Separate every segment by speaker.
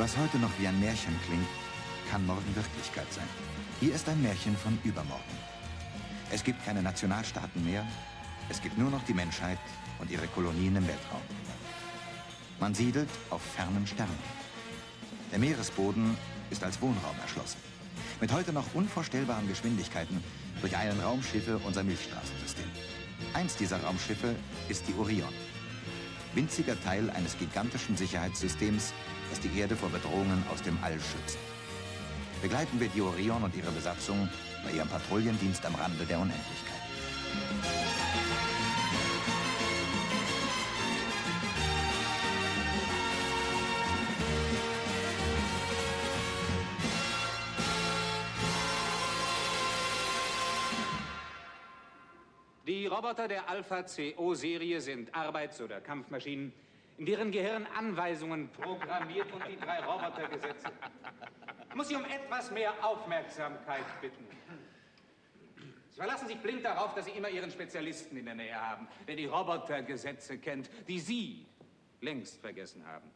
Speaker 1: Was heute noch wie ein Märchen klingt, kann morgen Wirklichkeit sein. Hier ist ein Märchen von übermorgen. Es gibt keine Nationalstaaten mehr, es gibt nur noch die Menschheit und ihre Kolonien im Weltraum. Man siedelt auf fernen Sternen. Der Meeresboden ist als Wohnraum erschlossen. Mit heute noch unvorstellbaren Geschwindigkeiten durcheilen Raumschiffe unser Milchstraßensystem. Eins dieser Raumschiffe ist die Orion. Winziger Teil eines gigantischen Sicherheitssystems, das die Erde vor Bedrohungen aus dem All schützt. Begleiten wir die Orion und ihre Besatzung bei ihrem Patrouillendienst am Rande der Unendlichkeit.
Speaker 2: Die Roboter der Alpha-CO-Serie sind Arbeits- oder Kampfmaschinen, in deren Gehirn Anweisungen programmiert und die 3 Robotergesetze. Ich muss Sie um etwas mehr Aufmerksamkeit bitten. Sie verlassen sich blind darauf, dass Sie immer Ihren Spezialisten in der Nähe haben, der die Robotergesetze kennt, die Sie längst vergessen haben.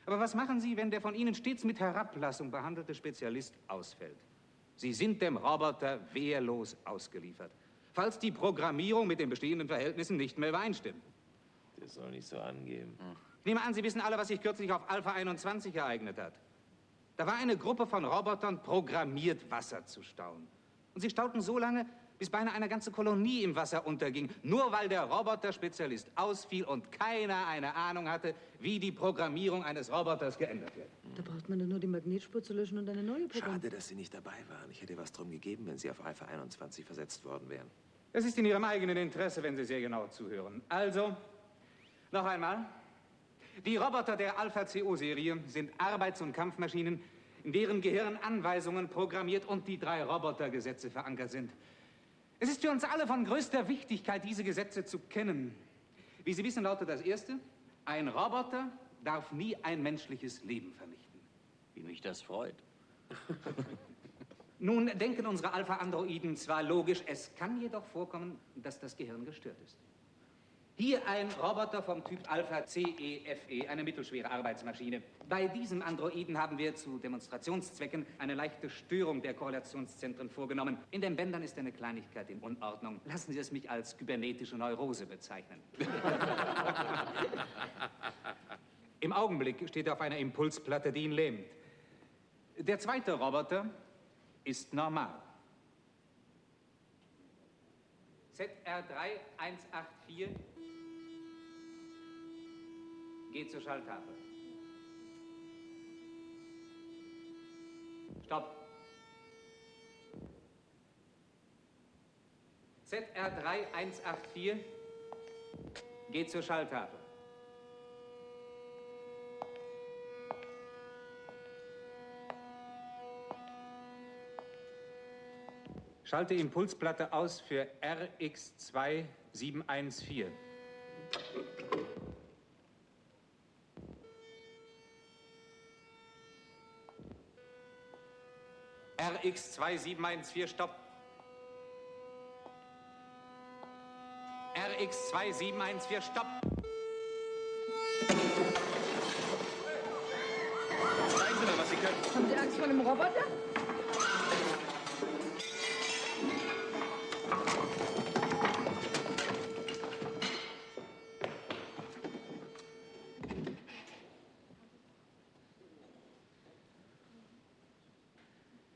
Speaker 2: Aber was machen Sie, wenn der von Ihnen stets mit Herablassung behandelte Spezialist ausfällt? Sie sind dem Roboter wehrlos ausgeliefert, falls die Programmierung mit den bestehenden Verhältnissen nicht mehr übereinstimmt.
Speaker 3: Das soll nicht so angeben.
Speaker 2: Ich nehme an, Sie wissen alle, was sich kürzlich auf Alpha 21 ereignet hat. Da war eine Gruppe von Robotern programmiert, Wasser zu stauen. Und sie stauten so lange, bis beinahe eine ganze Kolonie im Wasser unterging, nur weil der Roboter-Spezialist ausfiel und keiner eine Ahnung hatte, wie die Programmierung eines Roboters geändert wird.
Speaker 4: Da braucht man nur die Magnetspur zu löschen und eine neue programmieren.
Speaker 3: Schade, dass Sie nicht dabei waren. Ich hätte was drum gegeben, wenn Sie auf Alpha 21 versetzt worden wären.
Speaker 2: Es ist in Ihrem eigenen Interesse, wenn Sie sehr genau zuhören. Also, noch einmal. Die Roboter der Alpha-CO-Serie sind Arbeits- und Kampfmaschinen, in deren Gehirn Anweisungen programmiert und die 3 Robotergesetze verankert sind. Es ist für uns alle von größter Wichtigkeit, diese Gesetze zu kennen. Wie Sie wissen, lautet das erste: Ein Roboter darf nie ein menschliches Leben vernichten.
Speaker 5: Wie mich das freut.
Speaker 2: Nun denken unsere Alpha-Androiden zwar logisch, es kann jedoch vorkommen, dass das Gehirn gestört ist. Hier ein Roboter vom Typ Alpha-CEFE, eine mittelschwere Arbeitsmaschine. Bei diesem Androiden haben wir zu Demonstrationszwecken eine leichte Störung der Korrelationszentren vorgenommen. In den Bändern ist eine Kleinigkeit in Unordnung. Lassen Sie es mich als kybernetische Neurose bezeichnen. Im Augenblick steht er auf einer Impulsplatte, die ihn lähmt. Der zweite Roboter ist normal. ZR3184 geht zur Schalltafel. Stopp. ZR3184 geht zur Schalltafel. Schalte Impulsplatte aus für RX2714. RX2714, stopp. RX2714, stopp.
Speaker 5: Zeigen Sie mal, was Sie können.
Speaker 4: Haben Sie Angst vor einem Roboter?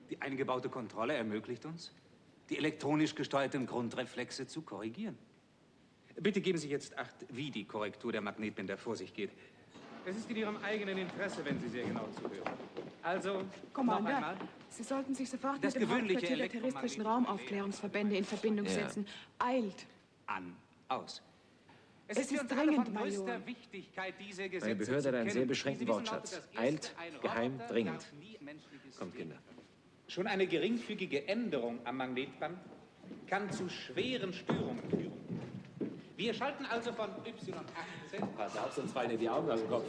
Speaker 2: Die eingebaute Kontrolle ermöglicht uns, die elektronisch gesteuerten Grundreflexe zu korrigieren. Bitte geben Sie jetzt Acht, wie die Korrektur der Magnetbänder vor sich geht. Es ist in Ihrem eigenen Interesse, wenn Sie sehr genau zuhören. Also, noch
Speaker 6: Commander,
Speaker 2: einmal.
Speaker 6: Sie sollten sich sofort
Speaker 2: Das
Speaker 6: mit dem
Speaker 2: gewöhnliche
Speaker 6: Hauptquartier der terrestrischen Raumaufklärungsverbände in Verbindung setzen. Eilt!
Speaker 2: An, aus.
Speaker 6: Es
Speaker 2: für
Speaker 6: ist
Speaker 2: uns alle
Speaker 6: dringend,
Speaker 2: von größter
Speaker 6: Major.
Speaker 2: Wichtigkeit, diese Gesetze
Speaker 3: Meine Behörde
Speaker 2: zu
Speaker 3: hat einen
Speaker 2: kennen.
Speaker 3: sehr beschränkten
Speaker 2: Wie Sie wissen,
Speaker 3: Wortschatz.
Speaker 2: lautet das
Speaker 3: Eilt,
Speaker 2: erste, ein
Speaker 3: geheim,
Speaker 2: Roboter
Speaker 3: dringend.
Speaker 2: darf nie menschliches
Speaker 3: Kommt,
Speaker 2: Leben
Speaker 3: Kinder.
Speaker 2: Schon eine geringfügige Änderung am Magnetband kann zu schweren Störungen führen. Wir schalten also von Y18.
Speaker 3: Pass auf, sonst fallen dir die Augen aus dem Kopf.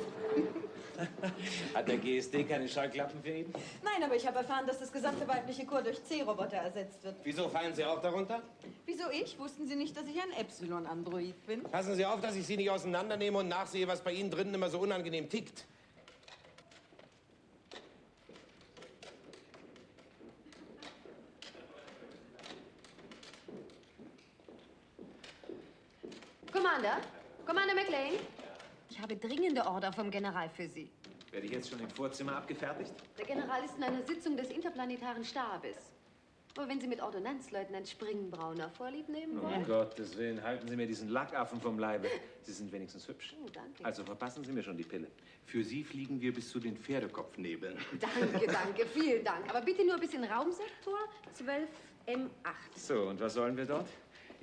Speaker 3: Hat der GSD keine Schallklappen für ihn?
Speaker 4: Nein, aber ich habe erfahren, dass das gesamte weibliche Chor durch C-Roboter ersetzt wird.
Speaker 7: Wieso fallen Sie auch darunter?
Speaker 4: Wieso ich? Wussten Sie nicht, dass ich ein Epsilon-Android bin?
Speaker 7: Passen Sie auf, dass ich Sie nicht auseinandernehme und nachsehe, was bei Ihnen drinnen immer so unangenehm tickt.
Speaker 8: Commander? Commander McLean? Ich habe dringende Order vom General für Sie.
Speaker 3: Werde ich jetzt schon im Vorzimmer abgefertigt?
Speaker 8: Der General ist in einer Sitzung des interplanetaren Stabes. Aber wenn Sie mit Ordonnanzleutnant Springbrauner Vorlieb nehmen wollen...
Speaker 3: Um Gottes Willen, halten Sie mir diesen Lackaffen vom Leibe. Sie sind wenigstens hübsch.
Speaker 8: Oh, danke.
Speaker 3: Also verpassen Sie mir schon die Pille.
Speaker 7: Für Sie fliegen wir bis zu den Pferdekopfnebeln.
Speaker 8: Danke, vielen Dank. Aber bitte nur bis in Raumsektor 12M8.
Speaker 3: So, und was sollen wir dort?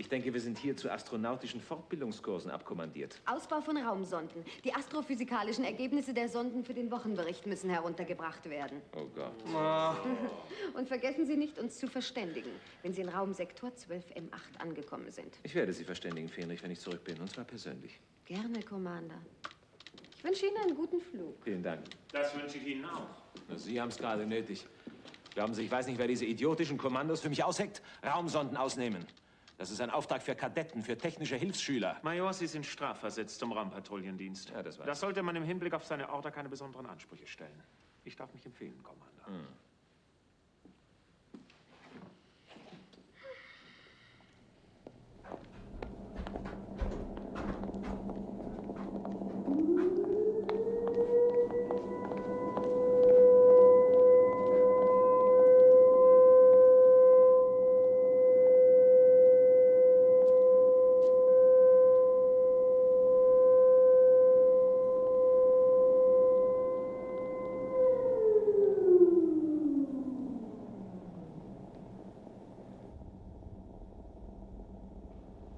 Speaker 3: Ich denke, wir sind hier zu astronautischen Fortbildungskursen abkommandiert.
Speaker 8: Ausbau von Raumsonden. Die astrophysikalischen Ergebnisse der Sonden für den Wochenbericht müssen heruntergebracht werden.
Speaker 3: Oh Gott.
Speaker 8: Und vergessen Sie nicht, uns zu verständigen, wenn Sie in Raumsektor 12M8 angekommen sind.
Speaker 3: Ich werde Sie verständigen, Fähnrich, wenn ich zurück bin, und zwar persönlich.
Speaker 8: Gerne, Commander. Ich wünsche Ihnen einen guten Flug.
Speaker 3: Vielen Dank.
Speaker 5: Das wünsche ich Ihnen auch.
Speaker 3: Na, Sie haben es gerade nötig. Glauben Sie, ich weiß nicht, wer diese idiotischen Kommandos für mich ausheckt? Raumsonden ausnehmen. Das ist ein Auftrag für Kadetten, für technische Hilfsschüler.
Speaker 5: Major, Sie sind strafversetzt zum Raumpatrouillendienst.
Speaker 3: Ja, das weiß ich.
Speaker 5: Das sollte man im Hinblick auf seine Order keine besonderen Ansprüche stellen. Ich darf mich empfehlen, Commander.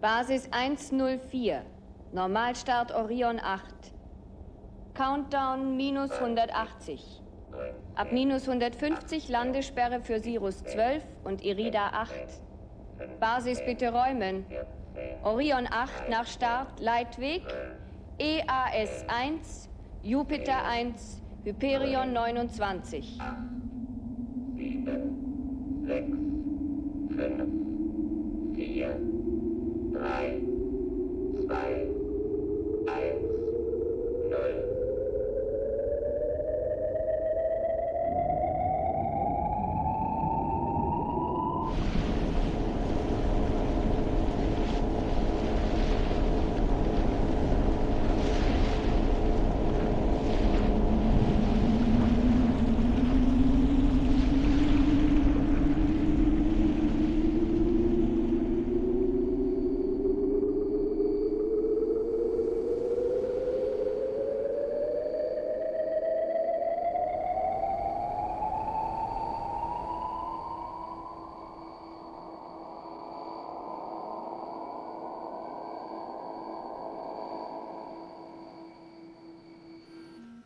Speaker 9: Basis 104, Normalstart Orion 8. Countdown minus 180. Ab minus 150 Landesperre für Sirius 12 und Irida 8. Basis bitte räumen. Orion 8 nach Start, Leitweg, EAS 1, Jupiter 1, Hyperion 29.
Speaker 10: 7, 6, 5, 4, 3, 2, 1, 0.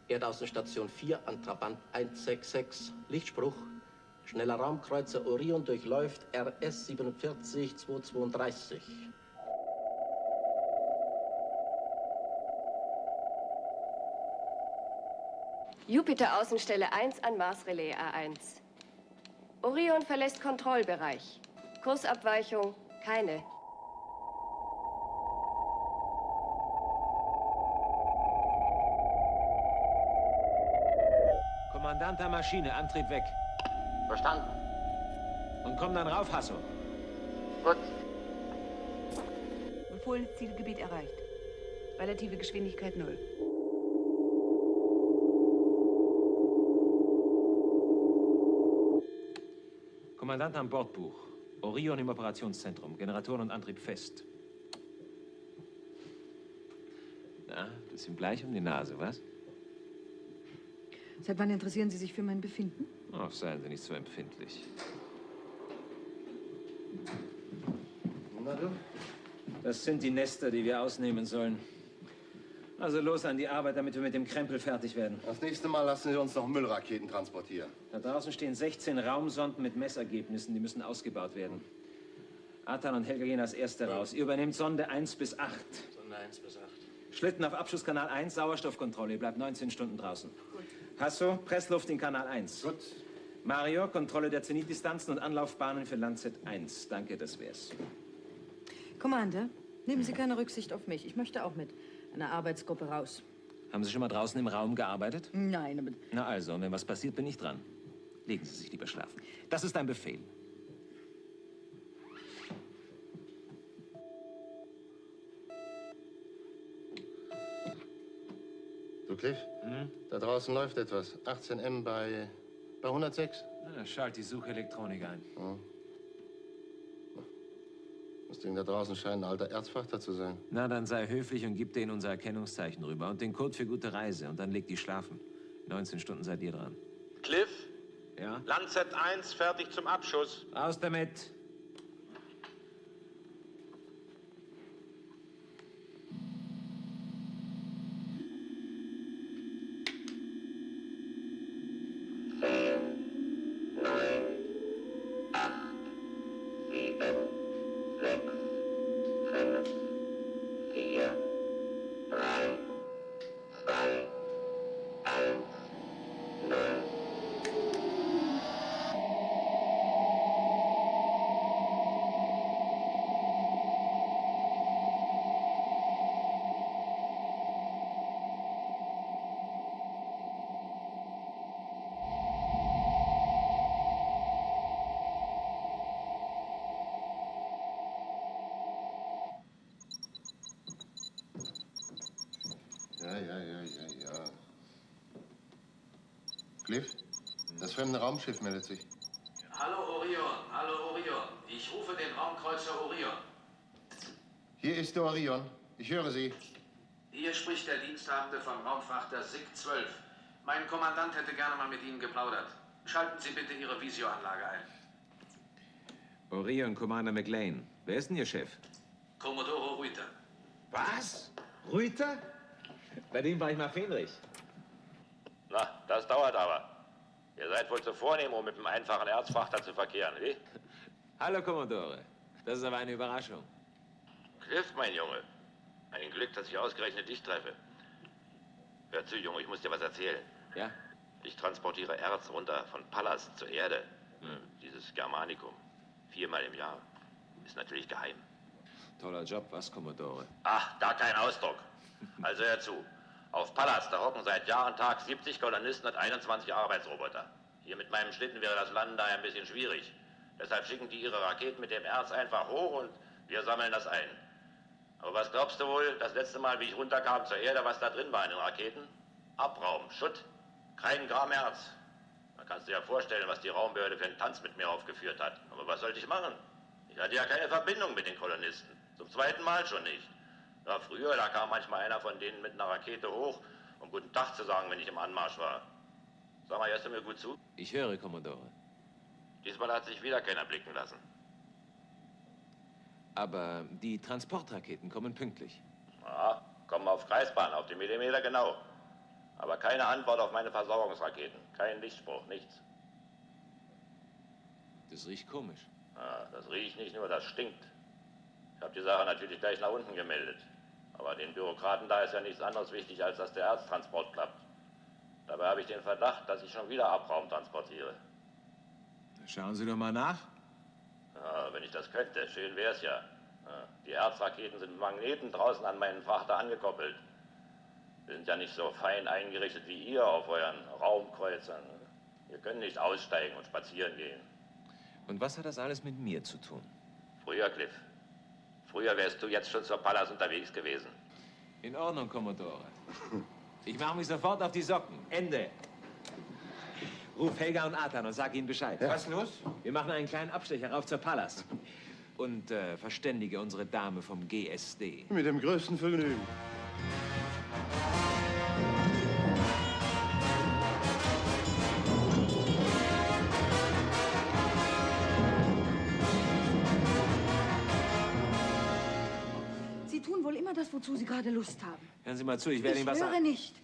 Speaker 11: Erdaußenstation 4 an Trabant 166. Lichtspruch. Schneller Raumkreuzer Orion durchläuft RS 47232.
Speaker 9: Jupiter Außenstelle 1 an Mars Relais A1. Orion verlässt Kontrollbereich. Kursabweichung keine.
Speaker 3: Kommandant der Maschine, Antrieb weg.
Speaker 11: Verstanden.
Speaker 3: Und komm dann rauf, Hasso.
Speaker 11: Gut.
Speaker 6: Befohlenes Zielgebiet erreicht. Relative Geschwindigkeit 0.
Speaker 3: Kommandant am Bordbuch. Orion im Operationszentrum. Generatoren und Antrieb fest. Na, bisschen bleich um die Nase, was?
Speaker 6: Seit wann interessieren Sie sich für mein Befinden?
Speaker 3: Ach, seien Sie nicht so empfindlich.
Speaker 7: Na du?
Speaker 3: Das sind die Nester, die wir ausnehmen sollen. Also los an die Arbeit, damit wir mit dem Krempel fertig werden.
Speaker 7: Das nächste Mal lassen Sie uns noch Müllraketen transportieren.
Speaker 3: Da draußen stehen 16 Raumsonden mit Messergebnissen, die müssen ausgebaut werden. Athan und Helga gehen als Erste raus. Ihr übernehmt Sonde 1 bis 8.
Speaker 11: Sonde 1 bis 8.
Speaker 3: Schlitten auf Abschusskanal 1, Sauerstoffkontrolle. Ihr bleibt 19 Stunden draußen. Hasso, Pressluft in Kanal 1.
Speaker 7: Gut.
Speaker 3: Mario, Kontrolle der Zenitdistanzen und Anlaufbahnen für Landsat 1. Danke, das wär's.
Speaker 6: Commander, nehmen Sie keine Rücksicht auf mich. Ich möchte auch mit einer Arbeitsgruppe raus.
Speaker 3: Haben Sie schon mal draußen im Raum gearbeitet?
Speaker 6: Nein, aber...
Speaker 3: Na also, und wenn was passiert, bin ich dran. Legen Sie sich lieber schlafen. Das ist ein Befehl.
Speaker 7: Du, Cliff, da draußen läuft etwas. 18M bei 106.
Speaker 3: Na, schalt die Suchelektronik ein.
Speaker 7: Ja. Das Ding da draußen scheint ein alter Erzfrachter zu sein.
Speaker 3: Na, dann sei höflich und gib denen unser Erkennungszeichen rüber und den Code für gute Reise. Und dann leg die schlafen. 19 Stunden seid ihr dran.
Speaker 12: Cliff?
Speaker 3: Ja?
Speaker 12: Landsat 1 fertig zum Abschuss.
Speaker 3: Aus damit!
Speaker 7: Ja. Cliff, das fremde Raumschiff meldet sich.
Speaker 11: Hallo Orion. Ich rufe den Raumkreuzer Orion.
Speaker 7: Hier ist der Orion. Ich höre Sie.
Speaker 11: Hier spricht der Diensthabende vom Raumfrachter SIG 12. Mein Kommandant hätte gerne mal mit Ihnen geplaudert. Schalten Sie bitte Ihre Visioanlage ein.
Speaker 3: Orion, Commander McLean. Wer ist denn Ihr Chef?
Speaker 11: Commodore Ruyter.
Speaker 3: Was? Ruyter? Bei dem war ich mal Fähnrich.
Speaker 13: Na, das dauert aber. Ihr seid wohl zu vornehm, um mit einem einfachen Erzfrachter zu verkehren, wie?
Speaker 3: Hallo, Commodore. Das ist aber eine Überraschung.
Speaker 13: Cliff, mein Junge. Ein Glück, dass ich ausgerechnet dich treffe. Hör zu, Junge, ich muss dir was erzählen.
Speaker 3: Ja?
Speaker 13: Ich transportiere Erz runter von Pallas zur Erde. Dieses Germanicum. 4-mal im Jahr. Ist natürlich geheim.
Speaker 3: Toller Job, was, Commodore?
Speaker 13: Ach, gar kein Ausdruck. Also hör zu. Auf Pallas, da hocken seit Jahr und Tag 70 Kolonisten und 21 Arbeitsroboter. Hier mit meinem Schlitten wäre das Landen daher ein bisschen schwierig. Deshalb schicken die ihre Raketen mit dem Erz einfach hoch und wir sammeln das ein. Aber was glaubst du wohl, das letzte Mal, wie ich runterkam zur Erde, was da drin war in den Raketen? Abraum, Schutt, kein Gramm Erz. Da kannst du dir ja vorstellen, was die Raumbehörde für einen Tanz mit mir aufgeführt hat. Aber was sollte ich machen? Ich hatte ja keine Verbindung mit den Kolonisten. Zum zweiten Mal schon nicht. Ja, früher, da kam manchmal einer von denen mit einer Rakete hoch, um guten Tag zu sagen, wenn ich im Anmarsch war. Sag mal, hörst du mir gut zu?
Speaker 3: Ich höre, Commodore.
Speaker 13: Diesmal hat sich wieder keiner blicken lassen.
Speaker 3: Aber die Transportraketen kommen pünktlich.
Speaker 13: Ja, kommen auf Kreisbahn, auf die Millimeter genau. Aber keine Antwort auf meine Versorgungsraketen. Kein Lichtspruch, nichts.
Speaker 3: Das riecht komisch.
Speaker 13: Ja, das riecht nicht nur, das stinkt. Ich habe die Sache natürlich gleich nach unten gemeldet. Aber den Bürokraten da ist ja nichts anderes wichtig, als dass der Erztransport klappt. Dabei habe ich den Verdacht, dass ich schon wieder Abraum transportiere.
Speaker 3: Schauen Sie doch mal nach.
Speaker 13: Ja, wenn ich das könnte, schön wär's ja. Ja, die Erzraketen sind mit Magneten draußen an meinen Frachter angekoppelt. Wir sind ja nicht so fein eingerichtet wie ihr auf euren Raumkreuzern. Wir können nicht aussteigen und spazieren gehen.
Speaker 3: Und was hat das alles mit mir zu tun?
Speaker 13: Früher, Cliff. Früher wärst du jetzt schon zur Pallas unterwegs gewesen.
Speaker 3: In Ordnung, Commodore. Ich mache mich sofort auf die Socken. Ende. Ruf Helga und Athan und sag ihnen Bescheid.
Speaker 7: Ja.
Speaker 3: Was los? Wir machen einen kleinen Abstecher rauf zur Pallas. Und verständige unsere Dame vom GSD.
Speaker 7: Mit dem größten Vergnügen.
Speaker 6: Sie tun wohl immer das, wozu Sie gerade Lust haben.
Speaker 3: Hören Sie mal zu, ich werde Ihnen was
Speaker 6: Ich höre
Speaker 3: sagen.
Speaker 6: nicht.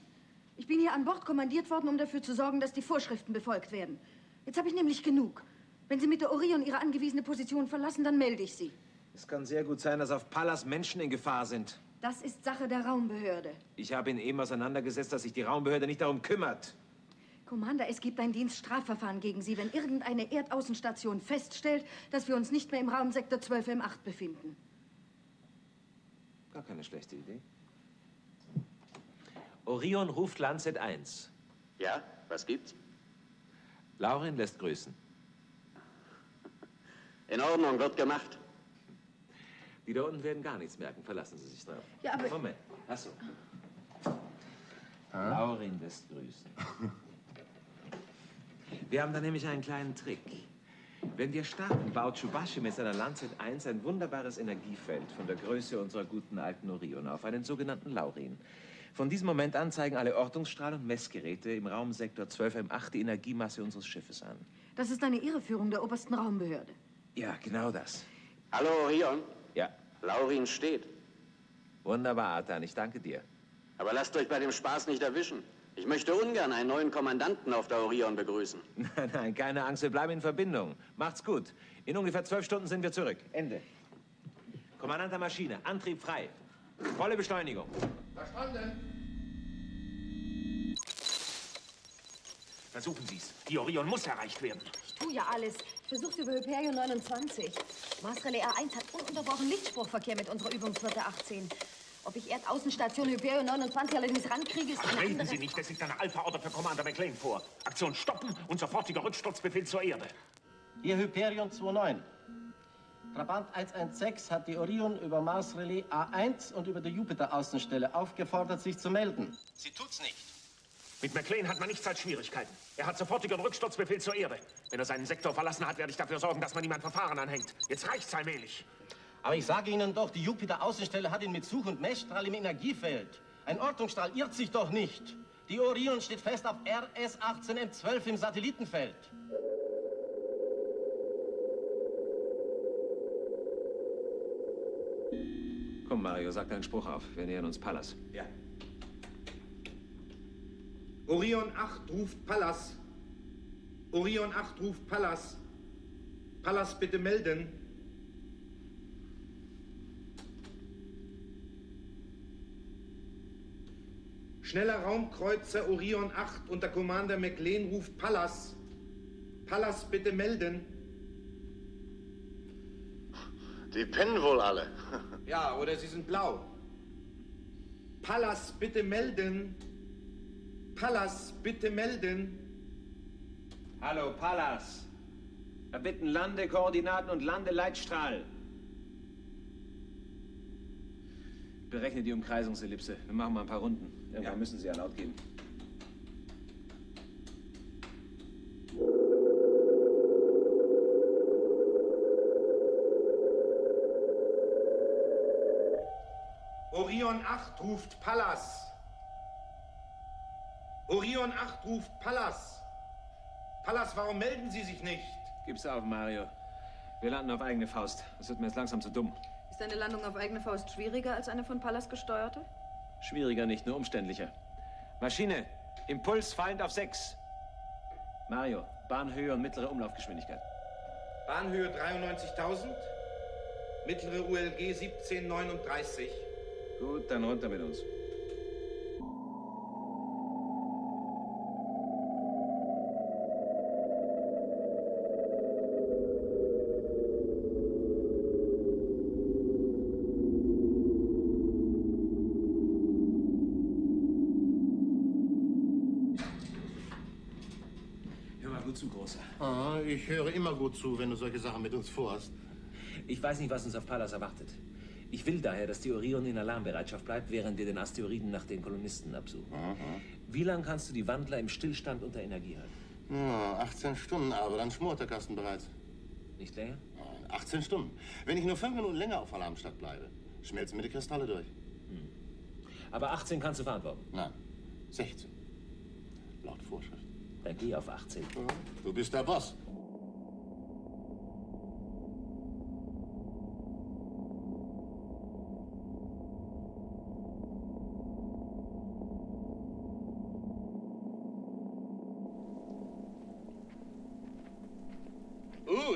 Speaker 6: Ich bin hier an Bord kommandiert worden, um dafür zu sorgen, dass die Vorschriften befolgt werden. Jetzt habe ich nämlich genug. Wenn Sie mit der Orion Ihre angewiesene Position verlassen, dann melde ich Sie.
Speaker 3: Es kann sehr gut sein, dass auf Pallas Menschen in Gefahr sind.
Speaker 6: Das ist Sache der Raumbehörde.
Speaker 3: Ich habe Ihnen eben auseinandergesetzt, dass sich die Raumbehörde nicht darum kümmert.
Speaker 6: Commander, es gibt ein Dienststrafverfahren gegen Sie, wenn irgendeine Erdaußenstation feststellt, dass wir uns nicht mehr im Raumsektor 12M8 befinden.
Speaker 3: Gar keine schlechte Idee. Orion ruft Landsat 1.
Speaker 13: Ja, was gibt's?
Speaker 3: Laurin lässt grüßen.
Speaker 11: In Ordnung, wird gemacht.
Speaker 3: Die da unten werden gar nichts merken, verlassen Sie sich drauf.
Speaker 6: Ja, aber...
Speaker 3: Moment, achso. Laurin lässt grüßen. Wir haben da nämlich einen kleinen Trick. Wenn wir starten, baut Chubasche mit seiner Lancet 1 ein wunderbares Energiefeld von der Größe unserer guten alten Orion auf, einen sogenannten Laurin. Von diesem Moment an zeigen alle Ortungsstrahl- und Messgeräte im Raumsektor 12M8 die Energiemasse unseres Schiffes an.
Speaker 6: Das ist eine Irreführung der obersten Raumbehörde.
Speaker 3: Ja, genau das.
Speaker 14: Hallo, Orion.
Speaker 3: Ja.
Speaker 14: Laurin steht.
Speaker 3: Wunderbar, Artan, ich danke dir.
Speaker 14: Aber lasst euch bei dem Spaß nicht erwischen. Ich möchte ungern einen neuen Kommandanten auf der Orion begrüßen.
Speaker 3: Nein, nein, keine Angst, wir bleiben in Verbindung. Macht's gut. In ungefähr 12 Stunden sind wir zurück. Ende. Kommandant der Maschine, Antrieb frei. Volle Beschleunigung.
Speaker 7: Verstanden.
Speaker 5: Versuchen Sie es. Die Orion muss erreicht werden.
Speaker 6: Ich tue ja alles. Ich versuch's über Hyperion 29. Mars Relais A1 hat ununterbrochen Lichtspruchverkehr mit unserer Übungsflotte 18. Ob ich Erdaußenstation Hyperion 29 allerdings rankriege, ist eine
Speaker 5: Reden
Speaker 6: andere
Speaker 5: Sie nicht, es liegt eine Alpha-Order für Commander McLean vor. Aktion stoppen und sofortiger Rücksturzbefehl zur Erde.
Speaker 15: Hier Hyperion 29. Trabant 116 hat die Orion über Mars Relais A1 und über die Jupiter-Außenstelle aufgefordert, sich zu melden.
Speaker 5: Sie tut's nicht. Mit McLean hat man nichts als Schwierigkeiten. Er hat sofortigen Rücksturzbefehl zur Erde. Wenn er seinen Sektor verlassen hat, werde ich dafür sorgen, dass man ihm ein Verfahren anhängt. Jetzt reicht's allmählich.
Speaker 15: Aber ich sage Ihnen doch, die Jupiter-Außenstelle hat ihn mit Such- und Messstrahl im Energiefeld. Ein Ortungsstrahl irrt sich doch nicht. Die Orion steht fest auf RS-18M12 im Satellitenfeld.
Speaker 3: Komm, Mario, sag deinen Spruch auf. Wir nähern uns Pallas.
Speaker 12: Ja. Orion 8 ruft Pallas. Orion 8 ruft Pallas. Pallas, bitte melden. Schneller Raumkreuzer Orion 8 unter Commander McLean ruft Pallas. Pallas, bitte melden.
Speaker 7: Die pennen wohl alle.
Speaker 12: Ja, oder sie sind blau. Pallas, bitte melden. Pallas, bitte melden.
Speaker 3: Hallo, Pallas. Erbitten Landekoordinaten und Landeleitstrahl. Berechne die Umkreisungsellipse. Wir machen mal ein paar Runden. Irgendwann müssen sie ja laut gehen.
Speaker 12: Orion 8 ruft Pallas. Orion 8 ruft Pallas. Pallas, warum melden Sie sich nicht?
Speaker 3: Gib's auf, Mario. Wir landen auf eigene Faust. Das wird mir jetzt langsam zu dumm.
Speaker 4: Ist eine Landung auf eigene Faust schwieriger als eine von Pallas gesteuerte?
Speaker 3: Schwieriger nicht, nur umständlicher. Maschine, Impuls fallend auf 6. Mario, Bahnhöhe und mittlere Umlaufgeschwindigkeit.
Speaker 12: Bahnhöhe 93.000, mittlere ULG 1739.
Speaker 3: Gut, dann runter mit uns. Zu, Großer.
Speaker 7: Ah, ich höre immer gut zu, wenn du solche Sachen mit uns vorhast.
Speaker 3: Ich weiß nicht, was uns auf Pallas erwartet. Ich will daher, dass die Orion in Alarmbereitschaft bleibt, während wir den Asteroiden nach den Kolonisten absuchen.
Speaker 7: Aha.
Speaker 3: Wie lange kannst du die Wandler im Stillstand unter Energie halten?
Speaker 7: Ja, 18 Stunden, aber dann schmort der Kasten bereits.
Speaker 3: Nicht länger?
Speaker 7: 18 Stunden. Wenn ich nur 5 Minuten länger auf Alarmstadt bleibe, schmelzen mir die Kristalle durch.
Speaker 3: Aber 18 kannst du verantworten?
Speaker 7: Nein, 16. Laut Vorschrift.
Speaker 3: Dann geh auf 18.
Speaker 7: Du bist der Boss.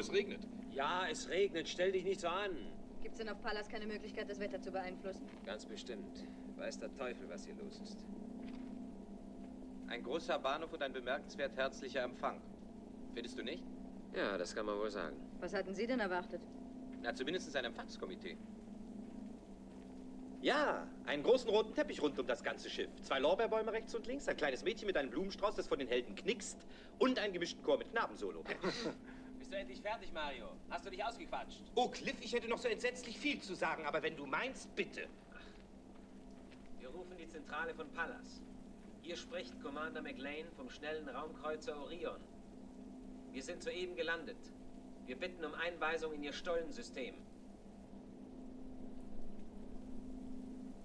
Speaker 3: Es regnet. Ja, es regnet. Stell dich nicht so an.
Speaker 4: Gibt's denn auf Pallas keine Möglichkeit, das Wetter zu beeinflussen?
Speaker 3: Ganz bestimmt. Weiß der Teufel, was hier los ist.
Speaker 16: Ein großer Bahnhof und ein bemerkenswert herzlicher Empfang. Findest du nicht?
Speaker 3: Ja, das kann man wohl sagen.
Speaker 4: Was hatten Sie denn erwartet?
Speaker 16: Na, zumindest ein Empfangskomitee. Ja, einen großen roten Teppich rund um das ganze Schiff. 2 Lorbeerbäume rechts und links, ein kleines Mädchen mit einem Blumenstrauß, das von den Helden knickst und einen gemischten Chor mit Knabensolo.
Speaker 3: Bist du endlich fertig, Mario? Hast du dich ausgequatscht?
Speaker 16: Oh, Cliff, ich hätte noch so entsetzlich viel zu sagen, aber wenn du meinst, bitte.
Speaker 3: Wir rufen die Zentrale von Pallas. Hier spricht Commander McLean vom schnellen Raumkreuzer Orion. Wir sind soeben gelandet. Wir bitten um Einweisung in Ihr Stollensystem.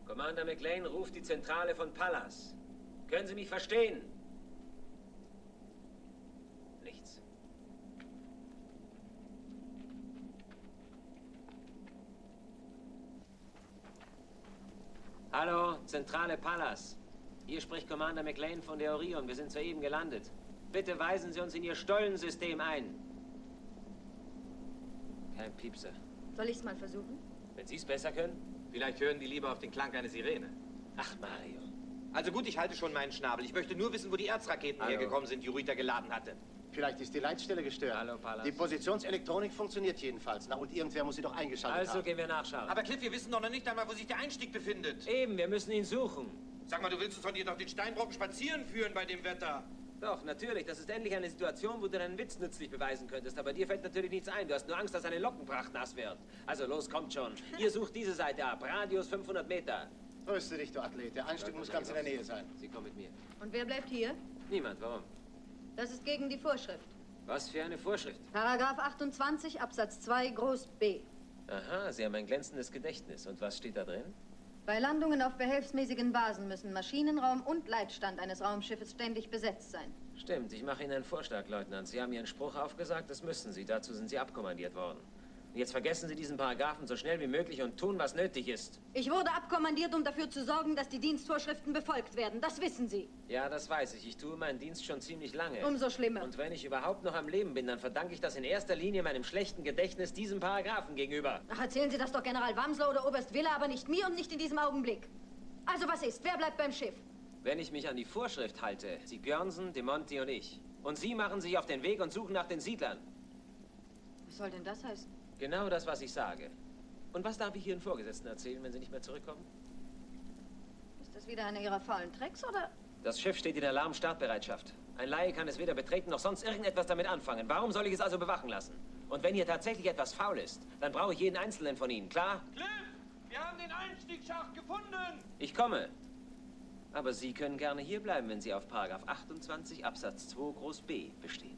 Speaker 3: Commander McLean ruft die Zentrale von Pallas. Können Sie mich verstehen? Nichts. Hallo, Zentrale Pallas. Hier spricht Commander McLean von der Orion. Wir sind soeben gelandet. Bitte weisen Sie uns in Ihr Stollensystem ein. Kein Piepser.
Speaker 6: Soll ich's mal versuchen?
Speaker 3: Wenn Sie es besser können?
Speaker 16: Vielleicht hören die lieber auf den Klang einer Sirene.
Speaker 3: Ach, Mario.
Speaker 16: Also gut, ich halte schon meinen Schnabel. Ich möchte nur wissen, wo die Erzraketen hergekommen sind, die Rüter geladen hatte.
Speaker 7: Vielleicht ist die Leitstelle gestört.
Speaker 3: Hallo, Pallas.
Speaker 7: Die Positionselektronik funktioniert jedenfalls. Na, und irgendwer muss sie doch eingeschaltet haben.
Speaker 3: Also gehen wir nachschauen.
Speaker 16: Aber Cliff, wir wissen doch noch nicht einmal, wo sich der Einstieg befindet.
Speaker 3: Eben, wir müssen ihn suchen.
Speaker 16: Sag mal, du willst uns von hier doch den Steinbrocken spazieren führen bei dem Wetter.
Speaker 3: Doch, natürlich. Das ist endlich eine Situation, wo du deinen Witz nützlich beweisen könntest. Aber dir fällt natürlich nichts ein. Du hast nur Angst, dass deine Lockenpracht nass wird. Also los, kommt schon. Ihr sucht diese Seite ab. Radius 500 Meter.
Speaker 7: Tröste dich, du Athlet. Der Einstieg muss ganz in der Nähe sein.
Speaker 3: Sie kommen mit mir.
Speaker 6: Und wer bleibt hier?
Speaker 3: Niemand. Warum?
Speaker 6: Das ist gegen die Vorschrift.
Speaker 3: Was für eine Vorschrift?
Speaker 6: Paragraph 28 Absatz 2 Groß B.
Speaker 3: Aha, Sie haben ein glänzendes Gedächtnis. Und was steht da drin?
Speaker 6: Bei Landungen auf behelfsmäßigen Basen müssen Maschinenraum und Leitstand eines Raumschiffes ständig besetzt sein.
Speaker 3: Stimmt, ich mache Ihnen einen Vorschlag, Leutnant. Sie haben Ihren Spruch aufgesagt, das müssen Sie. Dazu sind Sie abkommandiert worden. Und jetzt vergessen Sie diesen Paragraphen so schnell wie möglich und tun, was nötig ist.
Speaker 6: Ich wurde abkommandiert, um dafür zu sorgen, dass die Dienstvorschriften befolgt werden. Das wissen Sie.
Speaker 3: Ja, das weiß ich. Ich tue meinen Dienst schon ziemlich lange.
Speaker 6: Umso schlimmer.
Speaker 3: Und wenn ich überhaupt noch am Leben bin, dann verdanke ich das in erster Linie meinem schlechten Gedächtnis diesem Paragraphen gegenüber.
Speaker 6: Ach, erzählen Sie das doch General Wamsler oder Oberst Willer, aber nicht mir und nicht in diesem Augenblick. Also was ist? Wer bleibt beim Schiff?
Speaker 3: Wenn ich mich an die Vorschrift halte, Sie Björnsen, De Monti und ich. Und Sie machen sich auf den Weg und suchen nach den Siedlern.
Speaker 6: Was soll denn das heißen?
Speaker 3: Genau das, was ich sage. Und was darf ich Ihren Vorgesetzten erzählen, wenn Sie nicht mehr zurückkommen?
Speaker 6: Ist das wieder einer Ihrer faulen Tricks, oder?
Speaker 3: Das Schiff steht in Alarm-Startbereitschaft. Ein Laie kann es weder betreten noch sonst irgendetwas damit anfangen. Warum soll ich es also bewachen lassen? Und wenn hier tatsächlich etwas faul ist, dann brauche ich jeden einzelnen von Ihnen, klar?
Speaker 16: Cliff, wir haben den Einstiegsschacht gefunden!
Speaker 3: Ich komme. Aber Sie können gerne hier bleiben, wenn Sie auf Paragraph 28 Absatz 2 Groß B bestehen.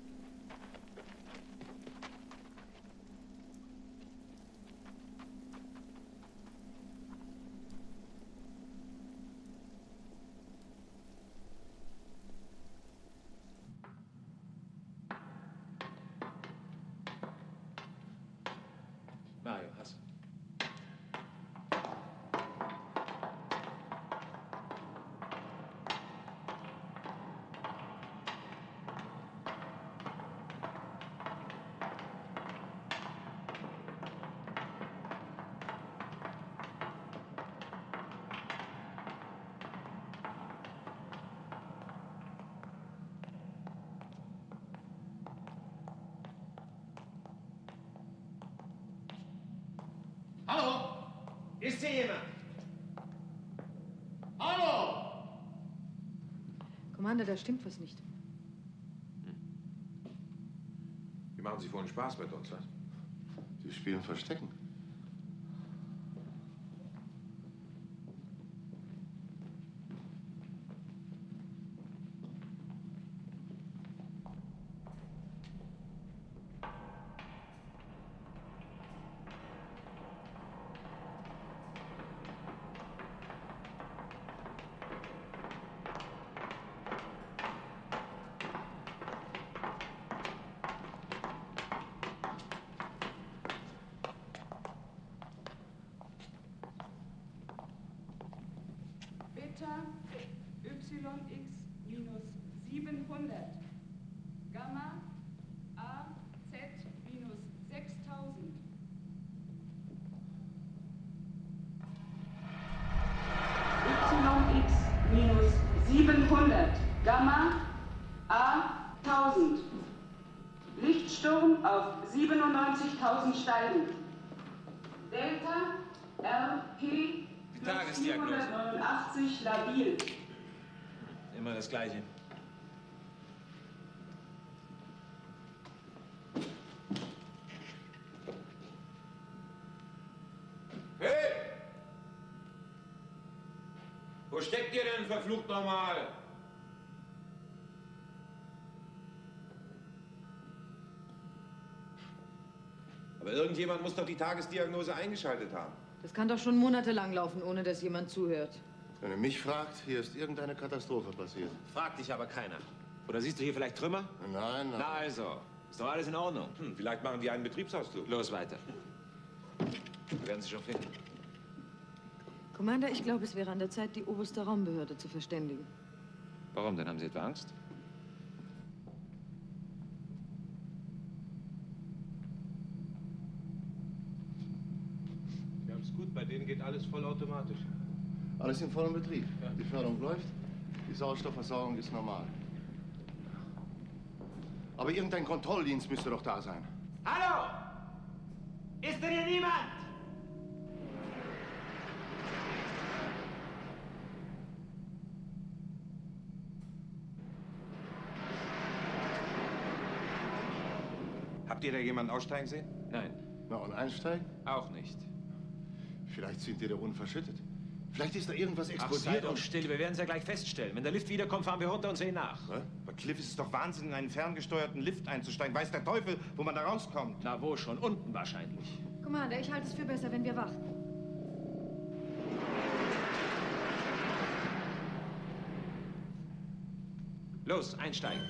Speaker 3: Mario, hast du?
Speaker 5: Hallo? Ist hier jemand? Hallo?
Speaker 4: Commander, da stimmt was nicht.
Speaker 17: Die machen sich wohl einen Spaß mit uns, was?
Speaker 7: Die spielen Verstecken.
Speaker 18: Beta YX minus 700. Gamma AZ minus 6000. YX minus 700. Gamma A1000. Lichtsturm auf 97.000 Steigen. Delta RP
Speaker 3: Tagesdiagnose.
Speaker 18: 489 labil.
Speaker 3: Immer das Gleiche.
Speaker 17: Hey! Wo steckt ihr denn, verflucht nochmal? Aber irgendjemand muss doch die Tagesdiagnose eingeschaltet haben.
Speaker 4: Das kann doch schon monatelang laufen, ohne dass jemand zuhört.
Speaker 7: Wenn ihr mich fragt, hier ist irgendeine Katastrophe passiert.
Speaker 3: Fragt dich aber keiner. Oder siehst du hier vielleicht Trümmer?
Speaker 7: Nein, nein.
Speaker 3: Na also, ist doch alles in Ordnung.
Speaker 17: Vielleicht machen die einen Betriebsausflug.
Speaker 3: Los, weiter. Wir werden sie schon finden.
Speaker 4: Commander, ich glaube, es wäre an der Zeit, die oberste Raumbehörde zu verständigen.
Speaker 3: Warum denn? Haben Sie etwa Angst?
Speaker 17: Wir haben es gut, bei denen geht alles vollautomatisch.
Speaker 7: Alles in vollem Betrieb. Die Förderung läuft, die Sauerstoffversorgung ist normal. Aber irgendein Kontrolldienst müsste doch da sein.
Speaker 2: Hallo! Ist denn hier niemand?
Speaker 17: Habt ihr da jemanden aussteigen sehen?
Speaker 3: Nein.
Speaker 7: Na, und einsteigen?
Speaker 3: Auch nicht.
Speaker 7: Vielleicht sind die da unten verschüttet. Vielleicht ist da irgendwas
Speaker 3: Ach,
Speaker 7: explodiert.
Speaker 3: sei doch still. Wir werden es ja gleich feststellen. Wenn der Lift wiederkommt, fahren wir runter und sehen nach.
Speaker 17: Bei Cliff ist es doch Wahnsinn, in einen ferngesteuerten Lift einzusteigen. Weiß der Teufel, wo man da rauskommt.
Speaker 3: Na, wo schon? Unten wahrscheinlich.
Speaker 4: Commander, ich halte es für besser, wenn wir warten.
Speaker 3: Los, einsteigen.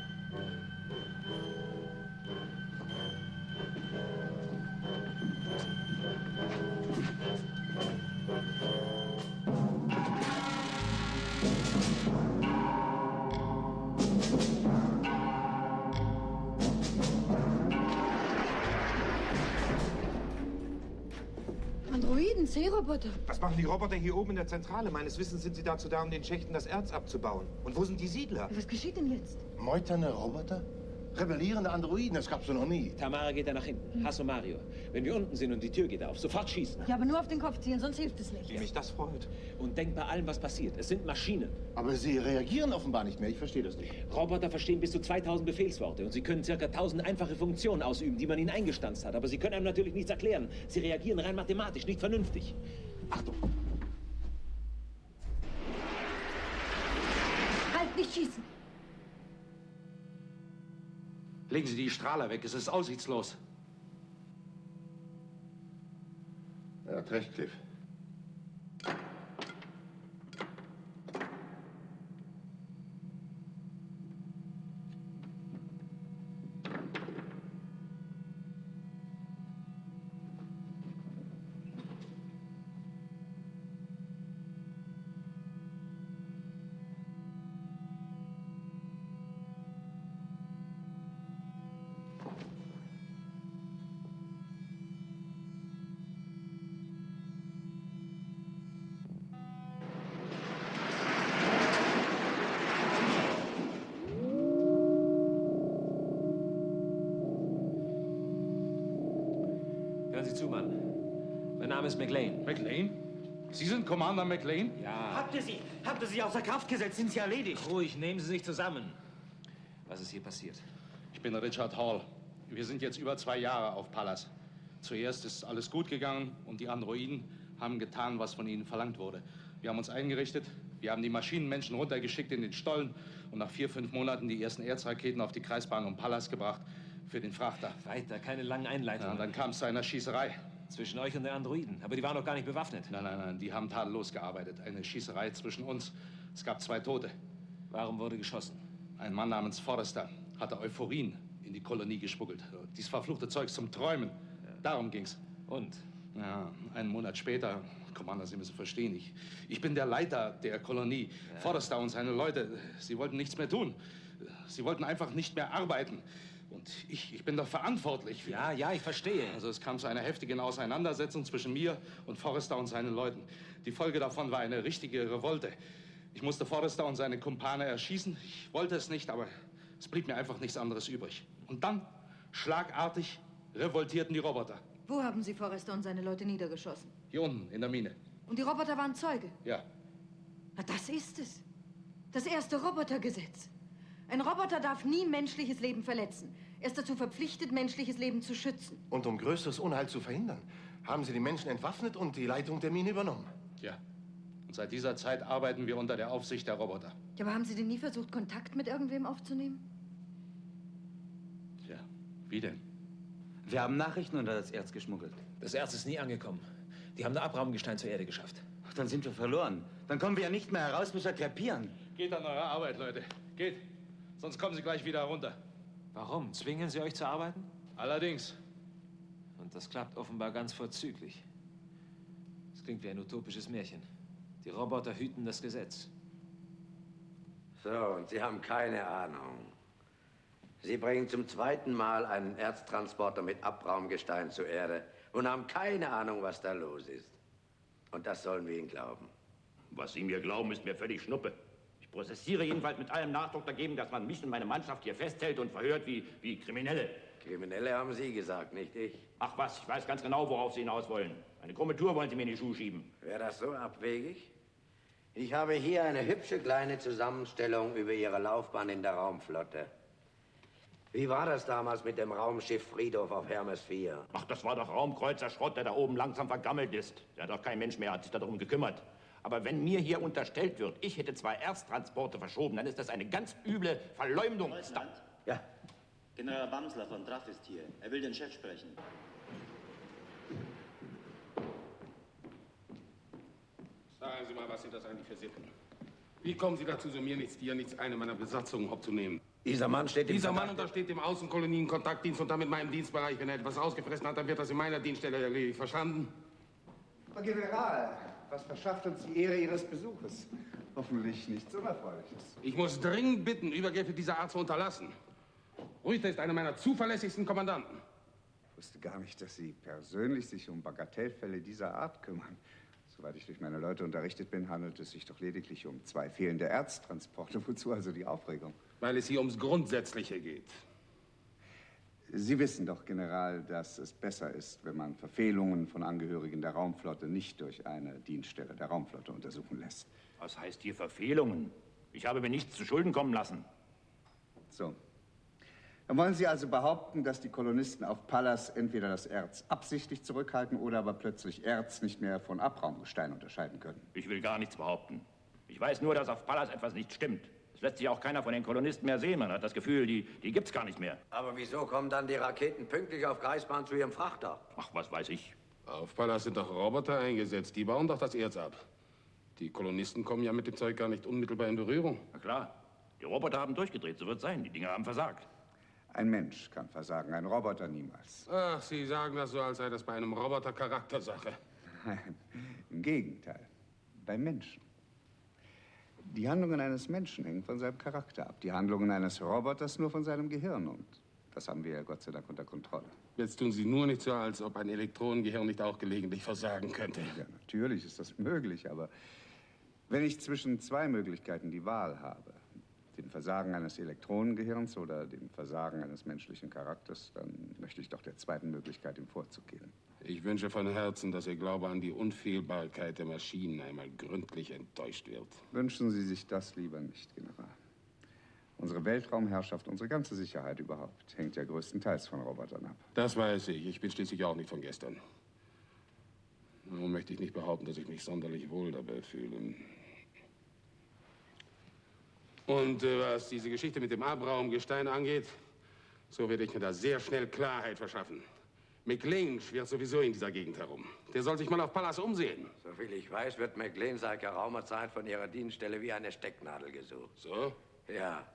Speaker 4: Androiden, C-Roboter.
Speaker 17: Was machen die Roboter hier oben in der Zentrale? Meines Wissens sind sie dazu da, um den Schächten das Erz abzubauen. Und wo sind die Siedler?
Speaker 4: Was geschieht denn jetzt?
Speaker 7: Meuternde Roboter? Rebellierende Androiden, das gab's doch noch nie.
Speaker 3: Tamara geht da nach hinten. Hasso Mario. Wenn wir unten sind und die Tür geht auf, sofort schießen.
Speaker 4: Ja, aber nur auf den Kopf zielen, sonst hilft es nicht.
Speaker 17: Wie mich das freut.
Speaker 3: Und denk bei allem, was passiert. Es sind Maschinen.
Speaker 7: Aber sie reagieren offenbar nicht mehr. Ich verstehe das nicht.
Speaker 3: Roboter verstehen bis zu 2000 Befehlsworte und sie können ca. 1000 einfache Funktionen ausüben, die man ihnen eingestanzt hat. Aber sie können einem natürlich nichts erklären. Sie reagieren rein mathematisch, nicht vernünftig.
Speaker 7: Achtung!
Speaker 4: Halt, nicht schießen!
Speaker 19: Legen Sie die Strahler weg, es ist aussichtslos.
Speaker 7: Er hat recht, Cliff.
Speaker 3: Hören Sie zu, Mann. Mein Name ist McLean.
Speaker 19: McLean? Sie sind Commander McLean?
Speaker 3: Ja.
Speaker 15: Habt ihr sie außer Kraft gesetzt? Sind sie erledigt?
Speaker 3: Ruhig, nehmen Sie sich zusammen. Was ist hier passiert?
Speaker 19: Ich bin Richard Hall. Wir sind jetzt über 2 Jahre auf Pallas. Zuerst ist alles gut gegangen und die Androiden haben getan, was von ihnen verlangt wurde. Wir haben uns eingerichtet, wir haben die Maschinenmenschen runtergeschickt in den Stollen und nach 4, 5 Monaten die ersten Erzraketen auf die Kreisbahn um Pallas gebracht für den Frachter.
Speaker 3: Weiter, keine langen Einleitungen.
Speaker 19: Ja, und dann kam es zu einer Schießerei.
Speaker 3: Zwischen euch und den Androiden. Aber die waren doch gar nicht bewaffnet.
Speaker 19: Nein, die haben tadellos gearbeitet. Eine Schießerei zwischen uns. Es gab 2 Tote.
Speaker 3: Warum wurde geschossen?
Speaker 19: Ein Mann namens Forrester hatte Euphorien in die Kolonie gespuckelt. Dies verfluchte Zeug zum Träumen. Ja. Darum ging's.
Speaker 3: Und?
Speaker 19: Ja, einen Monat später, Commander, Sie müssen verstehen, ich bin der Leiter der Kolonie. Ja. Forrester und seine Leute, sie wollten nichts mehr tun. Sie wollten einfach nicht mehr arbeiten. Und ich bin doch verantwortlich für...
Speaker 3: Ja, ich verstehe.
Speaker 19: Also es kam zu einer heftigen Auseinandersetzung zwischen mir und Forrester und seinen Leuten. Die Folge davon war eine richtige Revolte. Ich musste Forrester und seine Kumpane erschießen. Ich wollte es nicht, aber es blieb mir einfach nichts anderes übrig. Und dann, schlagartig, revoltierten die Roboter.
Speaker 4: Wo haben Sie Forrester und seine Leute niedergeschossen?
Speaker 19: Hier unten, in der Mine.
Speaker 4: Und die Roboter waren Zeuge?
Speaker 19: Ja.
Speaker 4: Na, das ist es. Das erste Robotergesetz. Ein Roboter darf nie menschliches Leben verletzen. Er ist dazu verpflichtet, menschliches Leben zu schützen.
Speaker 7: Und um größeres Unheil zu verhindern, haben Sie die Menschen entwaffnet und die Leitung der Mine übernommen.
Speaker 19: Ja. Und seit dieser Zeit arbeiten wir unter der Aufsicht der Roboter.
Speaker 4: Ja, aber haben Sie denn nie versucht, Kontakt mit irgendwem aufzunehmen?
Speaker 19: Tja, wie denn?
Speaker 20: Wir haben Nachrichten unter das Erz geschmuggelt.
Speaker 3: Das Erz ist nie angekommen. Die haben nur Abraumgestein zur Erde geschafft.
Speaker 20: Ach, dann sind wir verloren. Dann kommen wir ja nicht mehr heraus, bis wir krepieren.
Speaker 19: Geht an eure Arbeit, Leute. Geht. Sonst kommen Sie gleich wieder runter.
Speaker 3: Warum? Zwingen Sie euch zu arbeiten?
Speaker 19: Allerdings.
Speaker 3: Und das klappt offenbar ganz vorzüglich. Das klingt wie ein utopisches Märchen. Die Roboter hüten das Gesetz.
Speaker 21: So, und Sie haben keine Ahnung. Sie bringen zum zweiten Mal einen Erztransporter mit Abraumgestein zur Erde und haben keine Ahnung, was da los ist. Und das sollen wir Ihnen glauben.
Speaker 13: Was Sie mir glauben, ist mir völlig Schnuppe. Ich prozessiere jedenfalls mit allem Nachdruck dagegen, dass man mich und meine Mannschaft hier festhält und verhört wie Kriminelle.
Speaker 21: Kriminelle haben Sie gesagt, nicht ich.
Speaker 13: Ach was, ich weiß ganz genau, worauf Sie hinaus wollen. Eine krumme Tour wollen Sie mir in die Schuhe schieben.
Speaker 21: Wäre das so abwegig? Ich habe hier eine hübsche kleine Zusammenstellung über Ihre Laufbahn in der Raumflotte. Wie war das damals mit dem Raumschiff Friedhof auf Hermes 4?
Speaker 13: Ach, das war doch Raumkreuzer Schrott, der da oben langsam vergammelt ist. Ja, doch kein Mensch mehr hat sich darum gekümmert. Aber wenn mir hier unterstellt wird, ich hätte 2 Erztransporte verschoben, dann ist das eine ganz üble Verleumdung.
Speaker 21: Ja.
Speaker 22: General Bamsler von Traf ist hier. Er will den Chef sprechen.
Speaker 23: Sagen Sie mal, was sind das eigentlich für Sitten? Wie kommen Sie dazu, so mir nichts, dir nichts, eine meiner Besatzungen aufzunehmen?
Speaker 21: Dieser Mann steht im
Speaker 23: Dieser Mann untersteht dem Außenkolonienkontaktdienst und damit meinem Dienstbereich. Wenn er etwas ausgefressen hat, dann wird das in meiner Dienststelle erledigt. Verstanden?
Speaker 24: Herr General, was verschafft uns die Ehre Ihres Besuches? Hoffentlich nichts Unerfreuliches.
Speaker 23: Ich muss dringend bitten, Übergriffe dieser Art zu unterlassen. Rüther ist einer meiner zuverlässigsten Kommandanten.
Speaker 24: Ich wusste gar nicht, dass Sie persönlich sich um Bagatellfälle dieser Art kümmern. Soweit ich durch meine Leute unterrichtet bin, handelt es sich doch lediglich um 2 fehlende Erztransporte. Wozu also die Aufregung?
Speaker 23: Weil es hier ums Grundsätzliche geht.
Speaker 24: Sie wissen doch, General, dass es besser ist, wenn man Verfehlungen von Angehörigen der Raumflotte nicht durch eine Dienststelle der Raumflotte untersuchen lässt.
Speaker 13: Was heißt hier Verfehlungen? Ich habe mir nichts zu Schulden kommen lassen.
Speaker 24: So. Dann wollen Sie also behaupten, dass die Kolonisten auf Pallas entweder das Erz absichtlich zurückhalten oder aber plötzlich Erz nicht mehr von Abraumgestein unterscheiden können?
Speaker 13: Ich will gar nichts behaupten. Ich weiß nur, dass auf Pallas etwas nicht stimmt. Es lässt sich auch keiner von den Kolonisten mehr sehen. Man hat das Gefühl, die gibt's gar nicht mehr.
Speaker 21: Aber wieso kommen dann die Raketen pünktlich auf Greifsbahn zu Ihrem Frachter?
Speaker 13: Ach, was weiß ich.
Speaker 23: Auf Pallas sind doch Roboter eingesetzt. Die bauen doch das Erz ab. Die Kolonisten kommen ja mit dem Zeug gar nicht unmittelbar in Berührung.
Speaker 13: Na klar. Die Roboter haben durchgedreht, so wird's sein. Die Dinger haben versagt.
Speaker 24: Ein Mensch kann versagen, ein Roboter niemals.
Speaker 23: Ach, Sie sagen das so, als sei das bei einem Roboter Charaktersache.
Speaker 24: Nein, im Gegenteil. Beim Menschen. Die Handlungen eines Menschen hängen von seinem Charakter ab. Die Handlungen eines Roboters nur von seinem Gehirn. Und das haben wir ja Gott sei Dank unter Kontrolle.
Speaker 23: Jetzt tun Sie nur nicht so, als ob ein Elektronengehirn nicht auch gelegentlich versagen könnte.
Speaker 24: Ja, natürlich ist das möglich, aber wenn ich zwischen 2 Möglichkeiten die Wahl habe, dem Versagen eines Elektronengehirns oder dem Versagen eines menschlichen Charakters, dann möchte ich doch der zweiten Möglichkeit den Vorzug geben.
Speaker 23: Ich wünsche von Herzen, dass Ihr Glaube an die Unfehlbarkeit der Maschinen einmal gründlich enttäuscht wird.
Speaker 24: Wünschen Sie sich das lieber nicht, General. Unsere Weltraumherrschaft, unsere ganze Sicherheit überhaupt, hängt ja größtenteils von Robotern ab.
Speaker 23: Das weiß ich. Ich bin schließlich auch nicht von gestern. Nun möchte ich nicht behaupten, dass ich mich sonderlich wohl dabei fühle. Und was diese Geschichte mit dem Abraumgestein angeht, so werde ich mir da sehr schnell Klarheit verschaffen. McLean schwirrt sowieso in dieser Gegend herum. Der soll sich mal auf Pallas umsehen.
Speaker 21: Soviel ich weiß, wird McLean seit geraumer Zeit von Ihrer Dienststelle wie eine Stecknadel gesucht.
Speaker 23: So?
Speaker 21: Ja.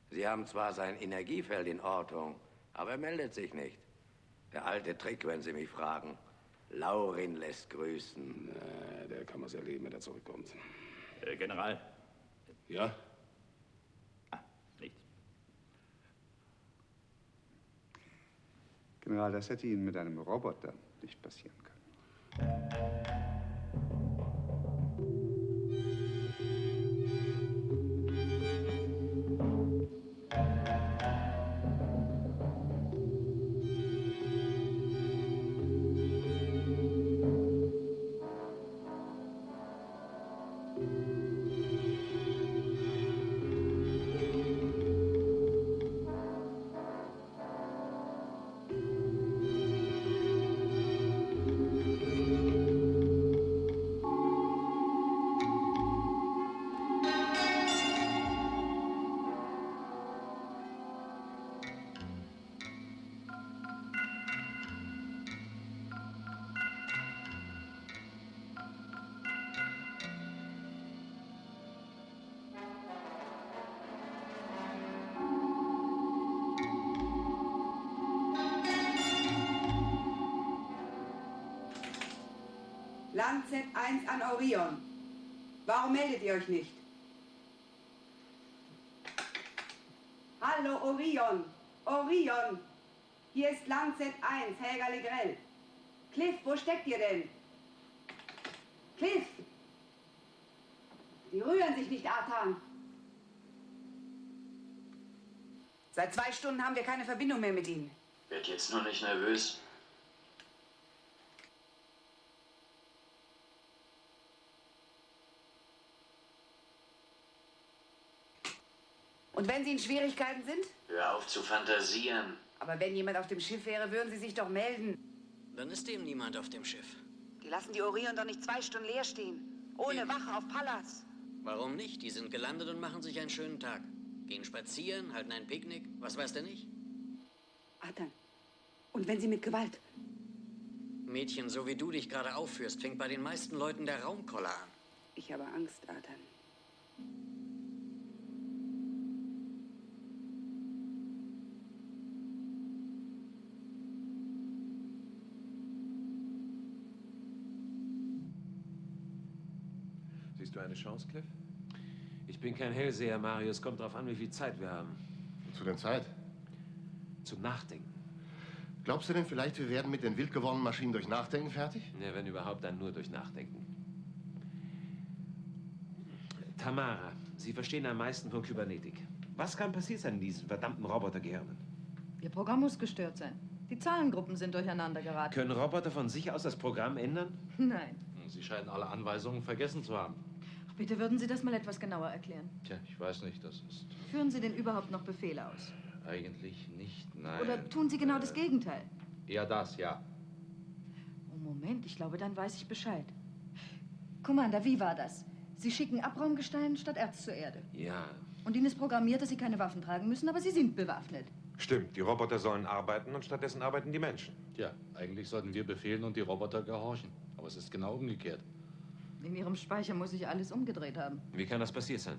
Speaker 21: Sie haben zwar sein Energiefeld in Ortung, aber er meldet sich nicht. Der alte Trick, wenn Sie mich fragen. Laurin lässt grüßen.
Speaker 23: Na, der kann man's erleben, wenn er zurückkommt.
Speaker 13: General.
Speaker 23: Ja?
Speaker 13: Nichts.
Speaker 24: General, das hätte Ihnen mit einem Roboter nicht passieren können.
Speaker 18: Lancet 1 an Orion. Warum meldet ihr euch nicht? Hallo Orion! Orion! Hier ist Lancet 1, Helga Legrell. Cliff, wo steckt ihr denn? Cliff! Die rühren sich nicht, Artan. Seit 2 Stunden haben wir keine Verbindung mehr mit ihnen.
Speaker 11: Werd jetzt nur nicht nervös.
Speaker 18: Und wenn sie in Schwierigkeiten sind?
Speaker 11: Hör auf zu fantasieren.
Speaker 18: Aber wenn jemand auf dem Schiff wäre, würden sie sich doch melden.
Speaker 1: Dann ist eben niemand auf dem Schiff.
Speaker 18: Die lassen die Orion doch nicht 2 Stunden leer stehen. Ohne Wache auf Pallas.
Speaker 1: Warum nicht? Die sind gelandet und machen sich einen schönen Tag. Gehen spazieren, halten ein Picknick. Was weiß der nicht?
Speaker 18: Artan. Und wenn sie mit Gewalt?
Speaker 1: Mädchen, so wie du dich gerade aufführst, fängt bei den meisten Leuten der Raumkoller an.
Speaker 18: Ich habe Angst, Artan.
Speaker 3: Siehst du eine Chance, Cliff? Ich bin kein Hellseher, Mario. Es kommt darauf an, wie viel Zeit wir haben.
Speaker 7: Zu der Zeit?
Speaker 3: Zum Nachdenken.
Speaker 7: Glaubst du denn vielleicht, wir werden mit den wild gewordenen Maschinen durch Nachdenken fertig?
Speaker 3: Ja, wenn überhaupt, dann nur durch Nachdenken. Tamara, Sie verstehen am meisten von Kybernetik. Was kann passiert sein in diesen verdammten Robotergehirnen?
Speaker 4: Ihr Programm muss gestört sein. Die Zahlengruppen sind durcheinander geraten.
Speaker 3: Können Roboter von sich aus das Programm ändern?
Speaker 4: Nein.
Speaker 19: Sie scheinen alle Anweisungen vergessen zu haben.
Speaker 4: Ach, bitte würden Sie das mal etwas genauer erklären.
Speaker 19: Tja, ich weiß nicht, das ist...
Speaker 4: Führen Sie denn überhaupt noch Befehle aus?
Speaker 19: Eigentlich nicht, nein.
Speaker 4: Oder tun Sie genau das Gegenteil?
Speaker 19: Eher das, ja.
Speaker 4: Oh, Moment, ich glaube, dann weiß ich Bescheid. Commander, wie war das? Sie schicken Abraumgestein statt Erz zur Erde.
Speaker 3: Ja.
Speaker 4: Und Ihnen ist programmiert, dass Sie keine Waffen tragen müssen, aber Sie sind bewaffnet.
Speaker 17: Stimmt, die Roboter sollen arbeiten und stattdessen arbeiten die Menschen.
Speaker 19: Tja, eigentlich sollten wir befehlen und die Roboter gehorchen. Aber es ist genau umgekehrt.
Speaker 4: In Ihrem Speicher muss sich alles umgedreht haben.
Speaker 3: Wie kann das passiert sein?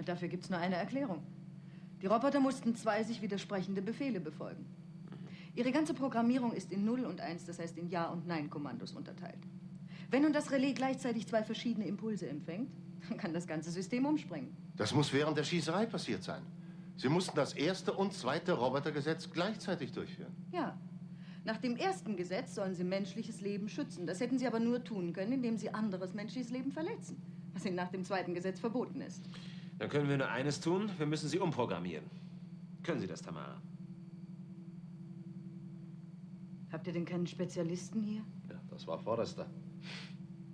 Speaker 4: Dafür gibt es nur eine Erklärung. Die Roboter mussten 2 sich widersprechende Befehle befolgen. Ihre ganze Programmierung ist in 0 und 1, das heißt in Ja- und Nein-Kommandos unterteilt. Wenn nun das Relais gleichzeitig 2 verschiedene Impulse empfängt, dann kann das ganze System umspringen.
Speaker 7: Das muss während der Schießerei passiert sein. Sie mussten das erste und zweite Robotergesetz gleichzeitig durchführen.
Speaker 4: Ja. Nach dem ersten Gesetz sollen sie menschliches Leben schützen. Das hätten sie aber nur tun können, indem sie anderes menschliches Leben verletzen. Was ihnen nach dem zweiten Gesetz verboten ist.
Speaker 3: Dann können wir nur eines tun. Wir müssen sie umprogrammieren. Können Sie das, Tamara?
Speaker 4: Habt ihr denn keinen Spezialisten hier?
Speaker 19: Ja, das war Vorderster.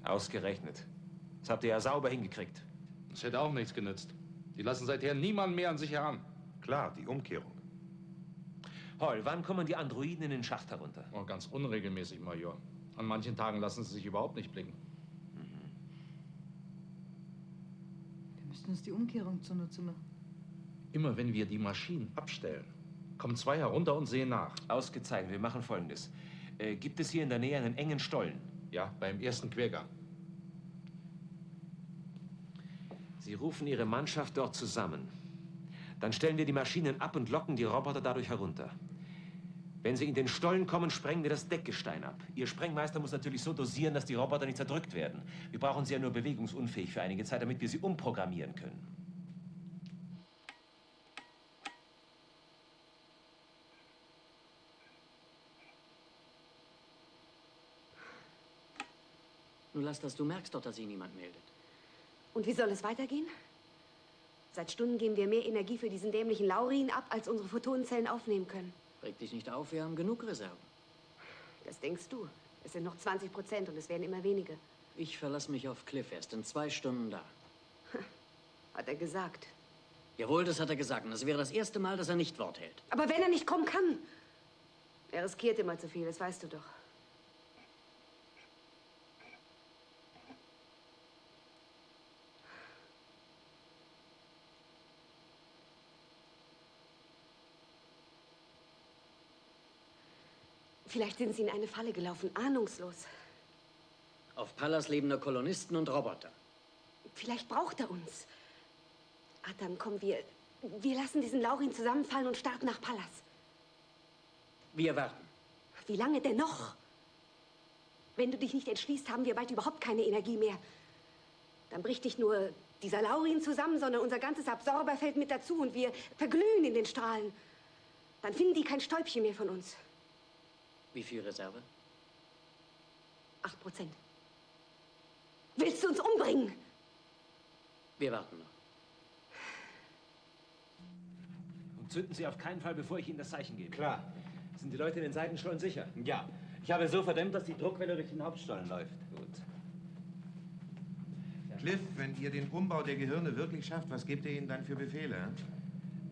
Speaker 3: Ausgerechnet. Das habt ihr ja sauber hingekriegt.
Speaker 19: Das hätte auch nichts genützt. Die lassen seither niemanden mehr an sich heran.
Speaker 17: Klar, die Umkehrung.
Speaker 3: Hall, wann kommen die Androiden in den Schacht herunter?
Speaker 19: Oh, ganz unregelmäßig, Major. An manchen Tagen lassen sie sich überhaupt nicht blicken.
Speaker 4: Wir müssten uns die Umkehrung zunutze machen.
Speaker 19: Immer wenn wir die Maschinen abstellen, kommen 2 herunter und sehen nach.
Speaker 3: Ausgezeichnet. Wir machen Folgendes. Gibt es hier in der Nähe einen engen Stollen?
Speaker 19: Ja, beim ersten Quergang.
Speaker 3: Sie rufen Ihre Mannschaft dort zusammen. Dann stellen wir die Maschinen ab und locken die Roboter dadurch herunter. Wenn sie in den Stollen kommen, sprengen wir das Deckgestein ab. Ihr Sprengmeister muss natürlich so dosieren, dass die Roboter nicht zerdrückt werden. Wir brauchen sie ja nur bewegungsunfähig für einige Zeit, damit wir sie umprogrammieren können.
Speaker 1: Nun lass das, du merkst doch, dass sich niemand meldet.
Speaker 6: Und wie soll es weitergehen? Seit Stunden geben wir mehr Energie für diesen dämlichen Laurin ab, als unsere Photonenzellen aufnehmen können.
Speaker 1: Reg dich nicht auf, wir haben genug Reserven.
Speaker 6: Das denkst du. Es sind noch 20% und es werden immer weniger.
Speaker 1: Ich verlasse mich auf Cliff, erst in 2 Stunden da.
Speaker 6: Hat er gesagt.
Speaker 1: Jawohl, das hat er gesagt. Und das wäre das erste Mal, dass er nicht Wort hält.
Speaker 6: Aber wenn er nicht kommen kann. Er riskiert immer zu viel, das weißt du doch. Vielleicht sind sie in eine Falle gelaufen, ahnungslos.
Speaker 1: Auf Pallas lebende Kolonisten und Roboter.
Speaker 6: Vielleicht braucht er uns. Adam, komm, wir lassen diesen Laurin zusammenfallen und starten nach Pallas.
Speaker 1: Wir warten.
Speaker 6: Wie lange denn noch?
Speaker 8: Wenn du dich nicht entschließt, haben wir bald überhaupt keine Energie mehr. Dann bricht nicht nur dieser Laurin zusammen, sondern unser ganzes Absorberfeld mit dazu und wir verglühen in den Strahlen. Dann finden die kein Stäubchen mehr von uns.
Speaker 1: Wie viel Reserve?
Speaker 8: 8%. Willst du uns umbringen?
Speaker 1: Wir warten noch.
Speaker 3: Und zünden Sie auf keinen Fall, bevor ich Ihnen das Zeichen gebe.
Speaker 20: Klar.
Speaker 3: Sind die Leute in den Seitenstollen sicher?
Speaker 20: Ja. Ich habe so verdämmt, dass die Druckwelle durch den Hauptstollen läuft.
Speaker 3: Gut.
Speaker 12: Cliff, wenn ihr den Umbau der Gehirne wirklich schafft, was gebt ihr ihnen dann für Befehle?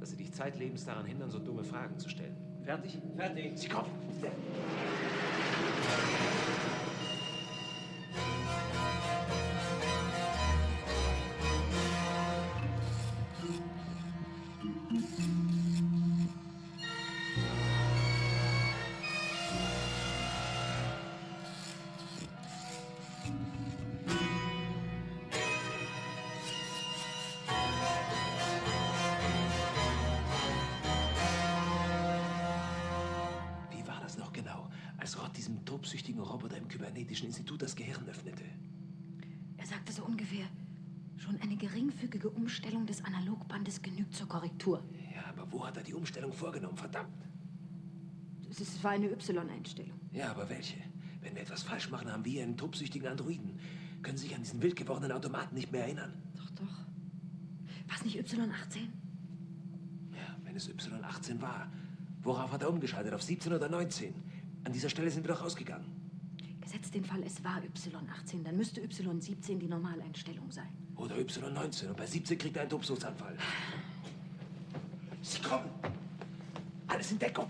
Speaker 3: Dass Sie dich zeitlebens daran hindern, so dumme Fragen zu stellen. Fertig?
Speaker 20: Fertig.
Speaker 3: Sie kommen. Als Rott diesem tobsüchtigen Roboter im Kybernetischen Institut das Gehirn öffnete.
Speaker 6: Er sagte so ungefähr, schon eine geringfügige Umstellung des Analogbandes genügt zur Korrektur.
Speaker 3: Ja, aber wo hat er die Umstellung vorgenommen, verdammt?
Speaker 6: Es war eine Y-Einstellung.
Speaker 3: Ja, aber welche? Wenn wir etwas falsch machen, haben wir hier einen tobsüchtigen Androiden. Können Sie sich an diesen wild gewordenen Automaten nicht mehr erinnern?
Speaker 6: Doch. War es nicht Y18?
Speaker 3: Ja, wenn es Y18 war, worauf hat er umgeschaltet? Auf 17 oder 19? An dieser Stelle sind wir doch rausgegangen.
Speaker 6: Gesetzt den Fall, es war Y18, dann müsste Y17 die Normaleinstellung sein.
Speaker 3: Oder Y19 und bei 17 kriegt er einen Tobsuchtsanfall. Sie kommen! Alles in Deckung!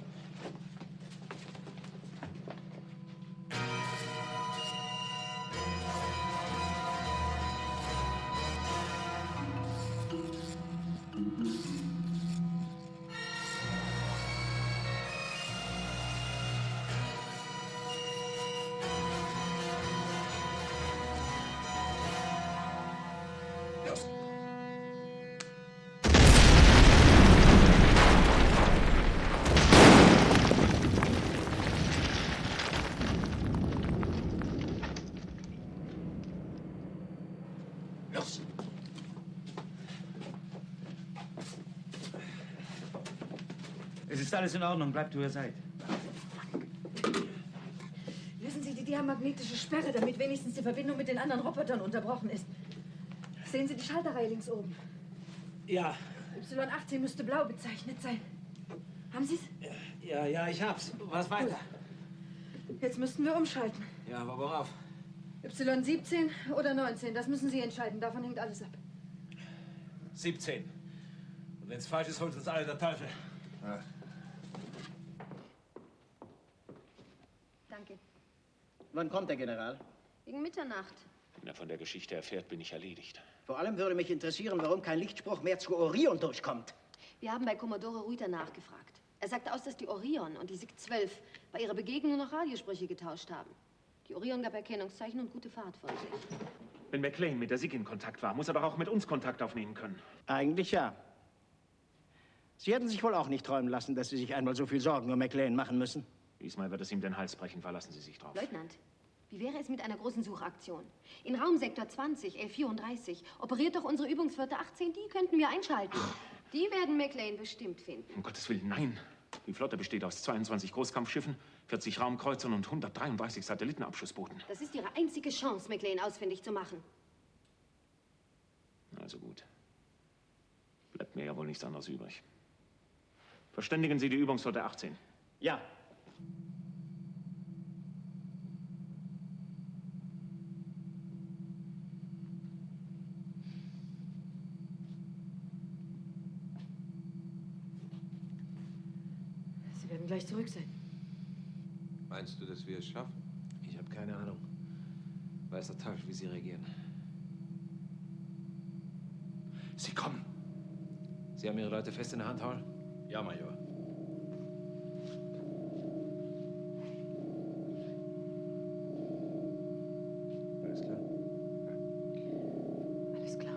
Speaker 20: Es ist alles in Ordnung. Bleibt, wo ihr seid.
Speaker 4: Lösen Sie die diamagnetische Sperre, damit wenigstens die Verbindung mit den anderen Robotern unterbrochen ist. Sehen Sie die Schalterreihe links oben?
Speaker 3: Ja.
Speaker 4: Y18 müsste blau bezeichnet sein. Haben Sie es?
Speaker 3: Ja, ich hab's. Was weiter?
Speaker 4: Jetzt müssten wir umschalten.
Speaker 3: Ja, aber worauf?
Speaker 4: Y17 oder 19, das müssen Sie entscheiden. Davon hängt alles ab.
Speaker 3: 17. Und wenn's falsch ist, holt uns alle der Teufel.
Speaker 12: Ja.
Speaker 6: Danke.
Speaker 15: Wann kommt der General?
Speaker 6: Gegen Mitternacht.
Speaker 5: Wenn er von der Geschichte erfährt, bin ich erledigt.
Speaker 15: Vor allem würde mich interessieren, warum kein Lichtspruch mehr zu Orion durchkommt.
Speaker 6: Wir haben bei Kommodore Rüther nachgefragt. Er sagte aus, dass die Orion und die SIG-12 bei ihrer Begegnung noch Radiosprüche getauscht haben. Die Orion gab Erkennungszeichen und gute Fahrt von sich.
Speaker 5: Wenn McLean mit der SIG in Kontakt war, muss er doch auch mit uns Kontakt aufnehmen können.
Speaker 15: Eigentlich ja. Sie hätten sich wohl auch nicht träumen lassen, dass Sie sich einmal so viel Sorgen um McLean machen müssen.
Speaker 5: Diesmal wird es ihm den Hals brechen, verlassen Sie sich drauf.
Speaker 6: Leutnant, wie wäre es mit einer großen Suchaktion? In Raumsektor 20, L34, operiert doch unsere Übungsflotte 18, die könnten wir einschalten. Die werden McLean bestimmt finden.
Speaker 5: Um Gottes Willen, nein. Die Flotte besteht aus 22 Großkampfschiffen, 40 Raumkreuzern und 133 Satellitenabschussbooten.
Speaker 6: Das ist Ihre einzige Chance, McLean ausfindig zu machen.
Speaker 5: Also gut. Bleibt mir ja wohl nichts anderes übrig. Verständigen Sie die Übungsflotte 18.
Speaker 15: Ja.
Speaker 4: Sie werden gleich zurück sein.
Speaker 3: Meinst du, dass wir es schaffen? Ich habe keine Ahnung. Weiß der Teufel, wie sie reagieren. Sie kommen. Sie haben Ihre Leute fest in der Hand, Hall?
Speaker 19: Ja, Major.
Speaker 24: Alles klar?
Speaker 4: Alles klar.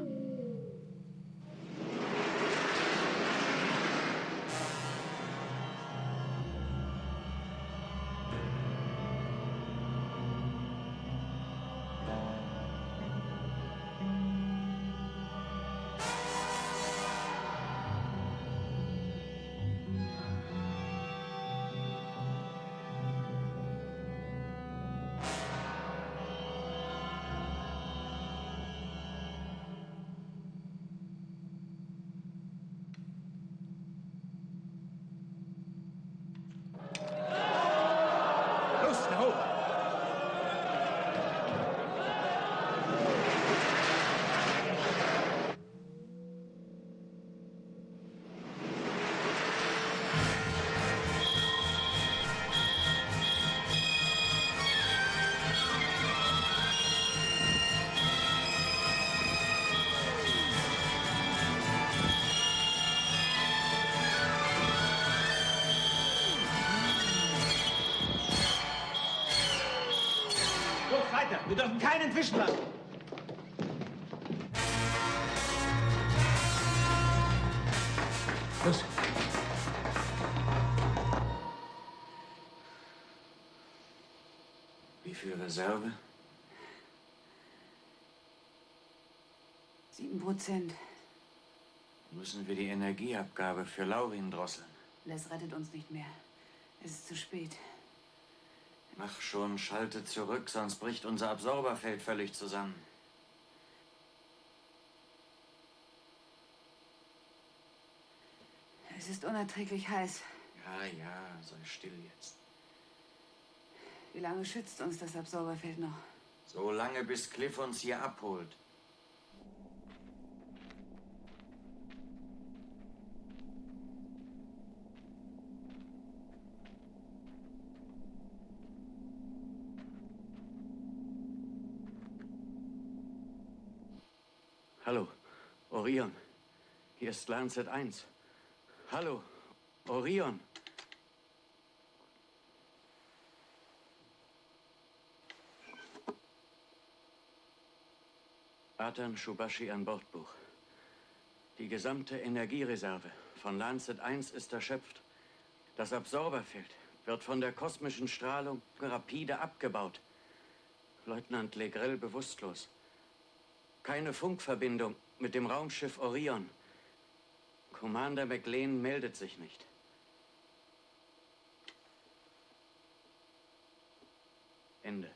Speaker 15: Los, weiter! Wir dürfen keinen entwischen lassen!
Speaker 3: Los! Wie viel Reserve?
Speaker 18: 7%.
Speaker 3: Müssen wir die Energieabgabe für Laurin drosseln?
Speaker 18: Das rettet uns nicht mehr. Es ist zu spät.
Speaker 3: Mach schon, schalte zurück, sonst bricht unser Absorberfeld völlig zusammen.
Speaker 18: Es ist unerträglich heiß.
Speaker 3: Ja, sei still jetzt.
Speaker 18: Wie lange schützt uns das Absorberfeld noch?
Speaker 3: So lange, bis Cliff uns hier abholt.
Speaker 1: Hallo, Orion. Hier ist Lancet 1. Hallo, Orion. Atan Shubashi an Bordbuch. Die gesamte Energiereserve von Lancet 1 ist erschöpft. Das Absorberfeld wird von der kosmischen Strahlung rapide abgebaut. Leutnant Legrell bewusstlos. Keine Funkverbindung mit dem Raumschiff Orion. Commander McLean meldet sich nicht. Ende.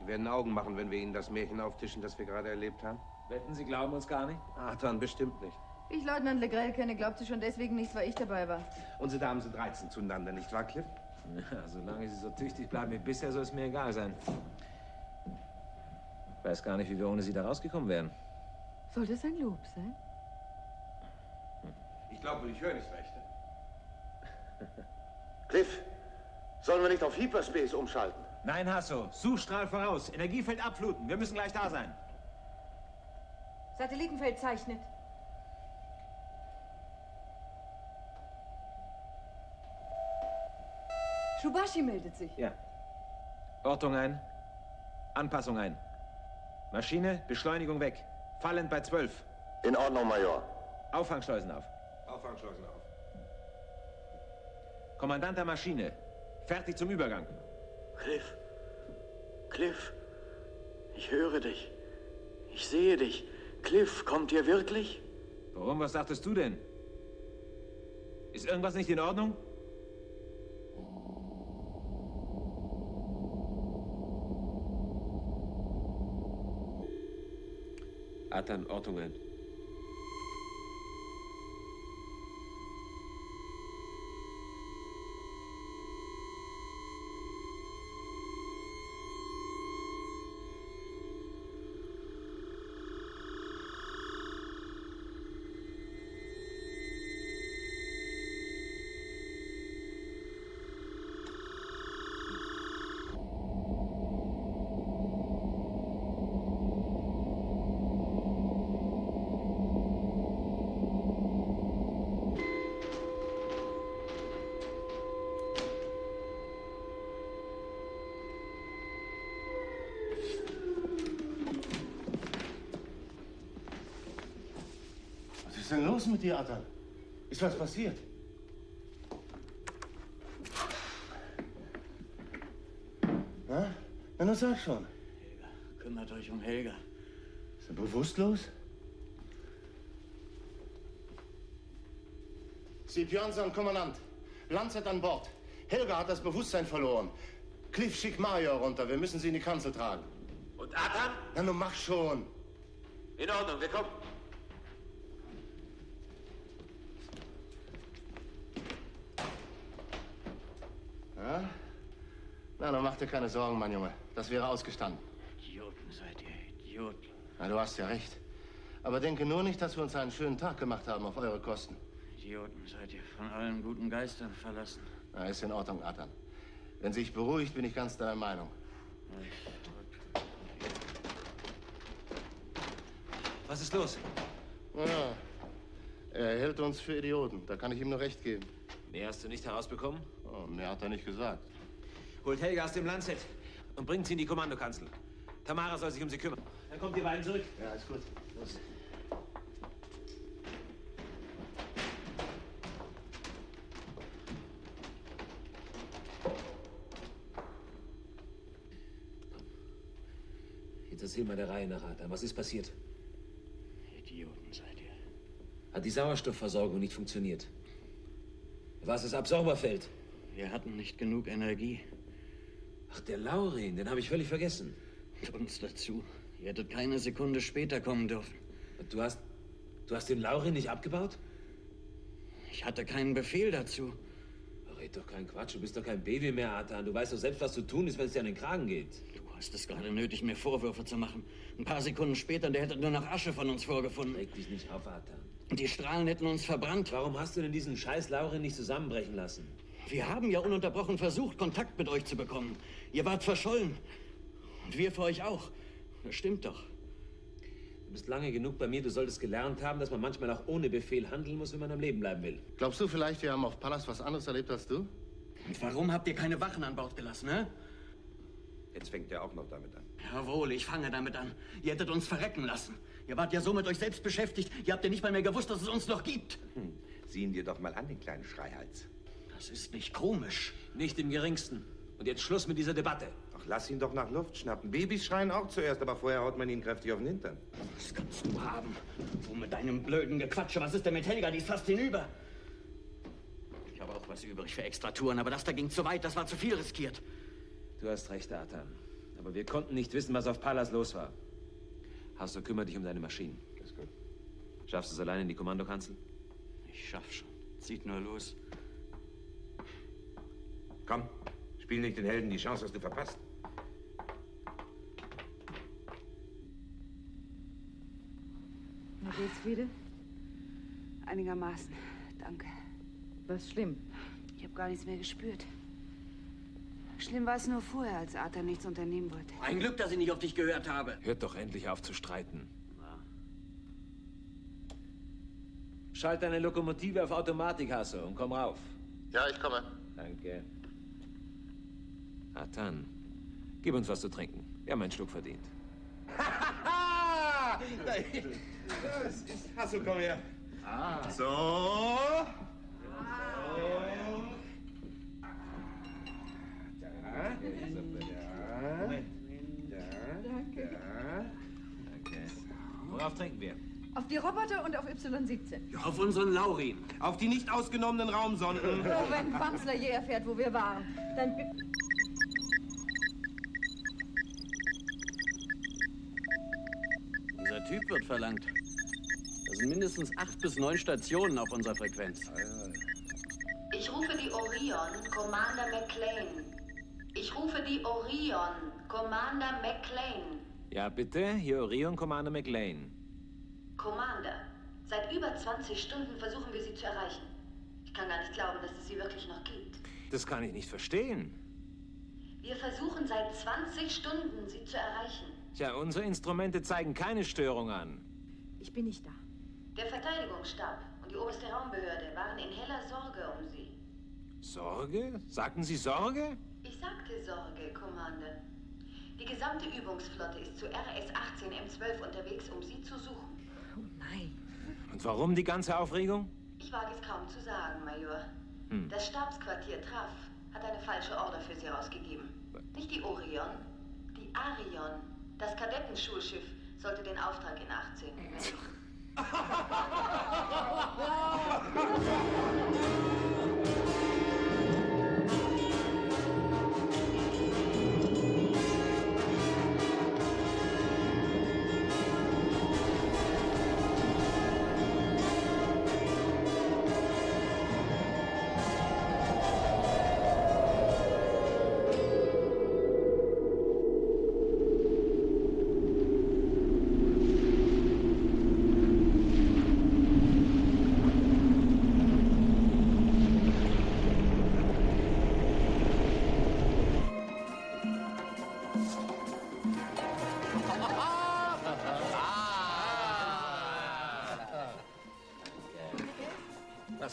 Speaker 17: Wir werden Augen machen, wenn wir Ihnen das Märchen auftischen, das wir gerade erlebt haben.
Speaker 3: Wetten, Sie glauben uns gar nicht?
Speaker 17: Atan, bestimmt nicht.
Speaker 4: Ich Leutnant Legrell kenne, glaubt sie schon deswegen nicht, weil ich dabei war.
Speaker 17: Unsere Damen sind reizend zueinander, nicht wahr, Cliff?
Speaker 3: Ja, solange Sie so tüchtig bleiben wie bisher, soll es mir egal sein. Ich weiß gar nicht, wie wir ohne Sie da rausgekommen wären.
Speaker 4: Soll das ein Lob sein?
Speaker 17: Ich glaube, ich höre nicht recht.
Speaker 7: Cliff, sollen wir nicht auf Hyperspace umschalten?
Speaker 3: Nein, Hasso. Suchstrahl voraus. Energiefeld abfluten. Wir müssen gleich da sein.
Speaker 4: Satellitenfeld zeichnet. Shubashi meldet sich.
Speaker 3: Ja. Ortung ein. Anpassung ein. Maschine, Beschleunigung weg. Fallend bei 12.
Speaker 7: In Ordnung, Major.
Speaker 3: Auffangschleusen auf.
Speaker 17: Auffangschleusen auf.
Speaker 3: Kommandant der Maschine. Fertig zum Übergang.
Speaker 1: Cliff. Cliff. Ich höre dich. Ich sehe dich. Cliff, kommt ihr wirklich?
Speaker 3: Warum? Was dachtest du denn? Ist irgendwas nicht in Ordnung?
Speaker 9: Atan, Ortung ein.
Speaker 7: Was ist denn los mit dir, Atan? Ist was passiert? Na? Na, nun sag schon.
Speaker 1: Kümmert euch um Helga.
Speaker 7: Ist er bewusstlos? Steve Johnson, Kommandant. Lancet an Bord. Helga hat das Bewusstsein verloren. Cliff, schick Mario runter. Wir müssen sie in die Kanzel tragen.
Speaker 13: Und Atan?
Speaker 7: Na, nun mach schon.
Speaker 13: In Ordnung, wir kommen.
Speaker 7: Ja? Na, dann mach dir keine Sorgen, mein Junge. Das wäre ausgestanden.
Speaker 1: Idioten seid ihr, Idioten.
Speaker 7: Na, du hast ja recht. Aber denke nur nicht, dass wir uns einen schönen Tag gemacht haben auf eure Kosten.
Speaker 1: Idioten seid ihr, von allen guten Geistern verlassen.
Speaker 7: Na, ist in Ordnung, Atan. Wenn sich beruhigt, bin ich ganz deiner Meinung.
Speaker 3: Was ist los?
Speaker 7: Ja, er hält uns für Idioten. Da kann ich ihm nur recht geben.
Speaker 3: Mehr hast du nicht herausbekommen?
Speaker 7: Oh, mehr hat er nicht gesagt.
Speaker 3: Holt Helga aus dem Lancet und bringt sie in die Kommandokanzel. Tamara soll sich um sie kümmern. Dann kommt ihr beiden zurück.
Speaker 7: Ja, ist gut. Los.
Speaker 3: Jetzt erzähl mal der Reihe nach, Adam. Was ist passiert?
Speaker 1: Idioten seid ihr.
Speaker 3: Hat die Sauerstoffversorgung nicht funktioniert? War es das Absorberfeld?
Speaker 1: Wir hatten nicht genug Energie.
Speaker 3: Ach, der Laurin, den habe ich völlig vergessen.
Speaker 1: Und uns dazu. Ihr hättet keine Sekunde später kommen dürfen.
Speaker 3: Du hast den Laurin nicht abgebaut?
Speaker 1: Ich hatte keinen Befehl dazu.
Speaker 3: Red doch keinen Quatsch, du bist doch kein Baby mehr, Atan. Du weißt doch selbst, was zu tun ist, wenn es dir an den Kragen geht.
Speaker 1: Du hast es gerade nötig, mir Vorwürfe zu machen. Ein paar Sekunden später, der hätte nur noch Asche von uns vorgefunden.
Speaker 3: Reg dich nicht auf, Atan.
Speaker 1: Die Strahlen hätten uns verbrannt.
Speaker 3: Warum hast du denn diesen scheiß Laurin nicht zusammenbrechen lassen?
Speaker 1: Wir haben ja ununterbrochen versucht, Kontakt mit euch zu bekommen. Ihr wart verschollen. Und wir für euch auch. Das stimmt doch.
Speaker 3: Du bist lange genug bei mir. Du solltest gelernt haben, dass man manchmal auch ohne Befehl handeln muss, wenn man am Leben bleiben will.
Speaker 7: Glaubst du vielleicht, wir haben auf Pallas was anderes erlebt als du?
Speaker 1: Und warum habt ihr keine Wachen an Bord gelassen, ne?
Speaker 17: Jetzt fängt er auch noch damit an.
Speaker 1: Jawohl, ich fange damit an. Ihr hättet uns verrecken lassen. Ihr wart ja so mit euch selbst beschäftigt. Ihr habt ja nicht mal mehr gewusst, dass es uns noch gibt.
Speaker 17: Sieh ihn dir doch mal an, den kleinen Schreihals.
Speaker 1: Das ist nicht komisch.
Speaker 3: Nicht im Geringsten. Und jetzt Schluss mit dieser Debatte.
Speaker 17: Ach, lass ihn doch nach Luft schnappen. Babys schreien auch zuerst, aber vorher haut man ihn kräftig auf den Hintern.
Speaker 1: Was kannst du haben? So mit deinem blöden Gequatsche. Was ist denn mit Helga? Die ist fast hinüber. Ich habe auch was übrig für Extratouren, aber das da ging zu weit. Das war zu viel riskiert.
Speaker 3: Du hast recht, Atan. Aber wir konnten nicht wissen, was auf Pallas los war. Hasso, kümmere dich um deine Maschinen.
Speaker 17: Ist gut.
Speaker 3: Schaffst du es alleine in die Kommandokanzel?
Speaker 1: Ich schaff schon. Zieht nur los.
Speaker 17: Komm, spiel nicht den Helden. Die Chance hast du verpasst.
Speaker 18: Wie geht's wieder? Einigermaßen. Danke.
Speaker 4: Was schlimm?
Speaker 18: Ich habe gar nichts mehr gespürt. Schlimm war es nur vorher, als Arthur nichts unternehmen wollte.
Speaker 1: Ein Glück, dass ich nicht auf dich gehört habe.
Speaker 3: Hört doch endlich auf zu streiten. Schalt deine Lokomotive auf Automatik, Hasso, und komm rauf.
Speaker 7: Ja, ich komme.
Speaker 3: Danke. Atan, gib uns was zu trinken. Wir haben einen Schluck verdient.
Speaker 17: Das ist Hasso, komm her. So.
Speaker 3: Moment. Danke. Worauf trinken wir?
Speaker 4: Auf die Roboter und auf Y17.
Speaker 1: Auf unseren Laurin.
Speaker 12: Auf die nicht ausgenommenen Raumsonden.
Speaker 4: Oh, wenn Bamsler je erfährt, wo wir waren, dann...
Speaker 1: Dieser Typ wird verlangt. Das sind mindestens 8 bis 9 Stationen auf unserer Frequenz.
Speaker 2: Ich rufe die Orion, Commander McLean. Ich rufe die Orion, Commander McLean.
Speaker 3: Ja, bitte. Hier Orion, Commander McLean.
Speaker 2: Commander, seit über 20 Stunden versuchen wir Sie zu erreichen. Ich kann gar nicht glauben, dass es Sie wirklich noch gibt.
Speaker 3: Das kann ich nicht verstehen.
Speaker 2: Wir versuchen seit 20 Stunden, Sie zu erreichen.
Speaker 3: Tja, unsere Instrumente zeigen keine Störung an.
Speaker 4: Ich bin nicht da.
Speaker 2: Der Verteidigungsstab und die oberste Raumbehörde waren in heller Sorge um Sie.
Speaker 3: Sorge? Sagten Sie Sorge?
Speaker 2: Ich sagte Sorge, Commander. Die gesamte Übungsflotte ist zu RS-18 M12 unterwegs, um Sie zu suchen.
Speaker 4: Oh nein.
Speaker 3: Und warum die ganze Aufregung?
Speaker 2: Ich wage es kaum zu sagen, Major. Das Stabsquartier Traff hat eine falsche Order für Sie rausgegeben. Nicht die Orion, die Arion. Das Kadettenschulschiff sollte den Auftrag in Acht sehen.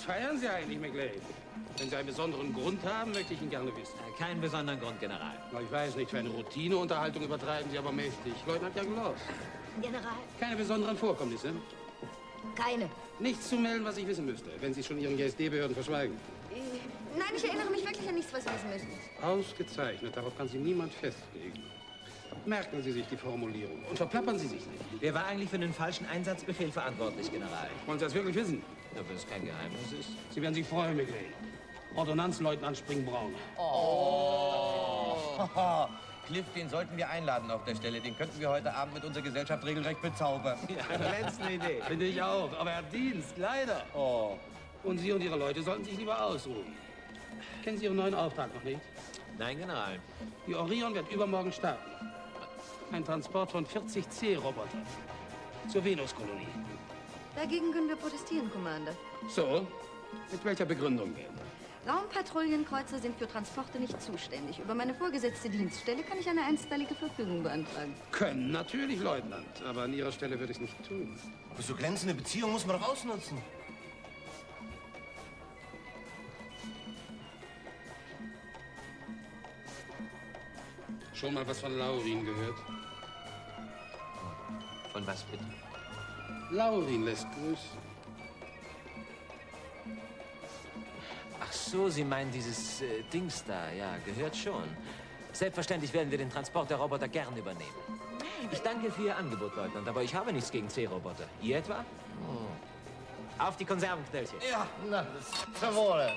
Speaker 23: feiern Sie eigentlich, McLean? Wenn Sie einen besonderen Grund haben, möchte ich ihn gerne wissen.
Speaker 3: Keinen besonderen Grund, General.
Speaker 23: Na, ich weiß nicht, für eine Routineunterhaltung übertreiben Sie aber mächtig. Leutnant Jaglos.
Speaker 6: General.
Speaker 23: Keine besonderen Vorkommnisse?
Speaker 6: Keine.
Speaker 23: Nichts zu melden, was ich wissen müsste, wenn Sie schon Ihren GSD-Behörden verschweigen.
Speaker 6: Nein, ich erinnere mich wirklich an nichts, was Sie wissen müssen.
Speaker 23: Ausgezeichnet, darauf kann Sie niemand festlegen. Merken Sie sich die Formulierung und verplappern Sie sich nicht.
Speaker 3: Wer war eigentlich für den falschen Einsatzbefehl verantwortlich, General?
Speaker 23: Wollen Sie das wirklich wissen?
Speaker 3: Ja, wenn es kein Geheimnis ist.
Speaker 23: Sie werden sich freuen, McLean. Ordonnanzleutnant Springbraun.
Speaker 10: Oh. Cliff, den sollten wir einladen auf der Stelle. Den könnten wir heute Abend mit unserer Gesellschaft regelrecht bezaubern.
Speaker 23: Ja, glänzende Idee. Finde ich auch. Aber er hat Dienst, leider.
Speaker 10: Oh.
Speaker 23: Und Sie und Ihre Leute sollten sich lieber ausruhen. Kennen Sie Ihren neuen Auftrag noch nicht?
Speaker 3: Nein, General.
Speaker 23: Die Orion wird übermorgen starten. Ein Transport von 40 C-Robotern zur Venuskolonie.
Speaker 4: Dagegen können wir protestieren, Commander.
Speaker 23: So? Mit welcher Begründung denn?
Speaker 4: Raumpatrouillenkreuzer sind für Transporte nicht zuständig. Über meine vorgesetzte Dienststelle kann ich eine einstweilige Verfügung beantragen.
Speaker 23: Können natürlich, Leutnant. Aber an Ihrer Stelle würde ich es nicht tun.
Speaker 10: Aber so glänzende Beziehung muss man doch ausnutzen.
Speaker 23: Schon mal was von Laurin gehört?
Speaker 3: Von was bitte?
Speaker 23: Laurin lässt grüßen.
Speaker 3: Ach so, Sie meinen dieses Dings da. Ja, gehört schon. Selbstverständlich werden wir den Transport der Roboter gern übernehmen. Ich danke für Ihr Angebot, Leutnant, aber ich habe nichts gegen C-Roboter. Ihr etwa? Auf die Konservenknöllchen.
Speaker 10: Ja, na, das ist Wohle.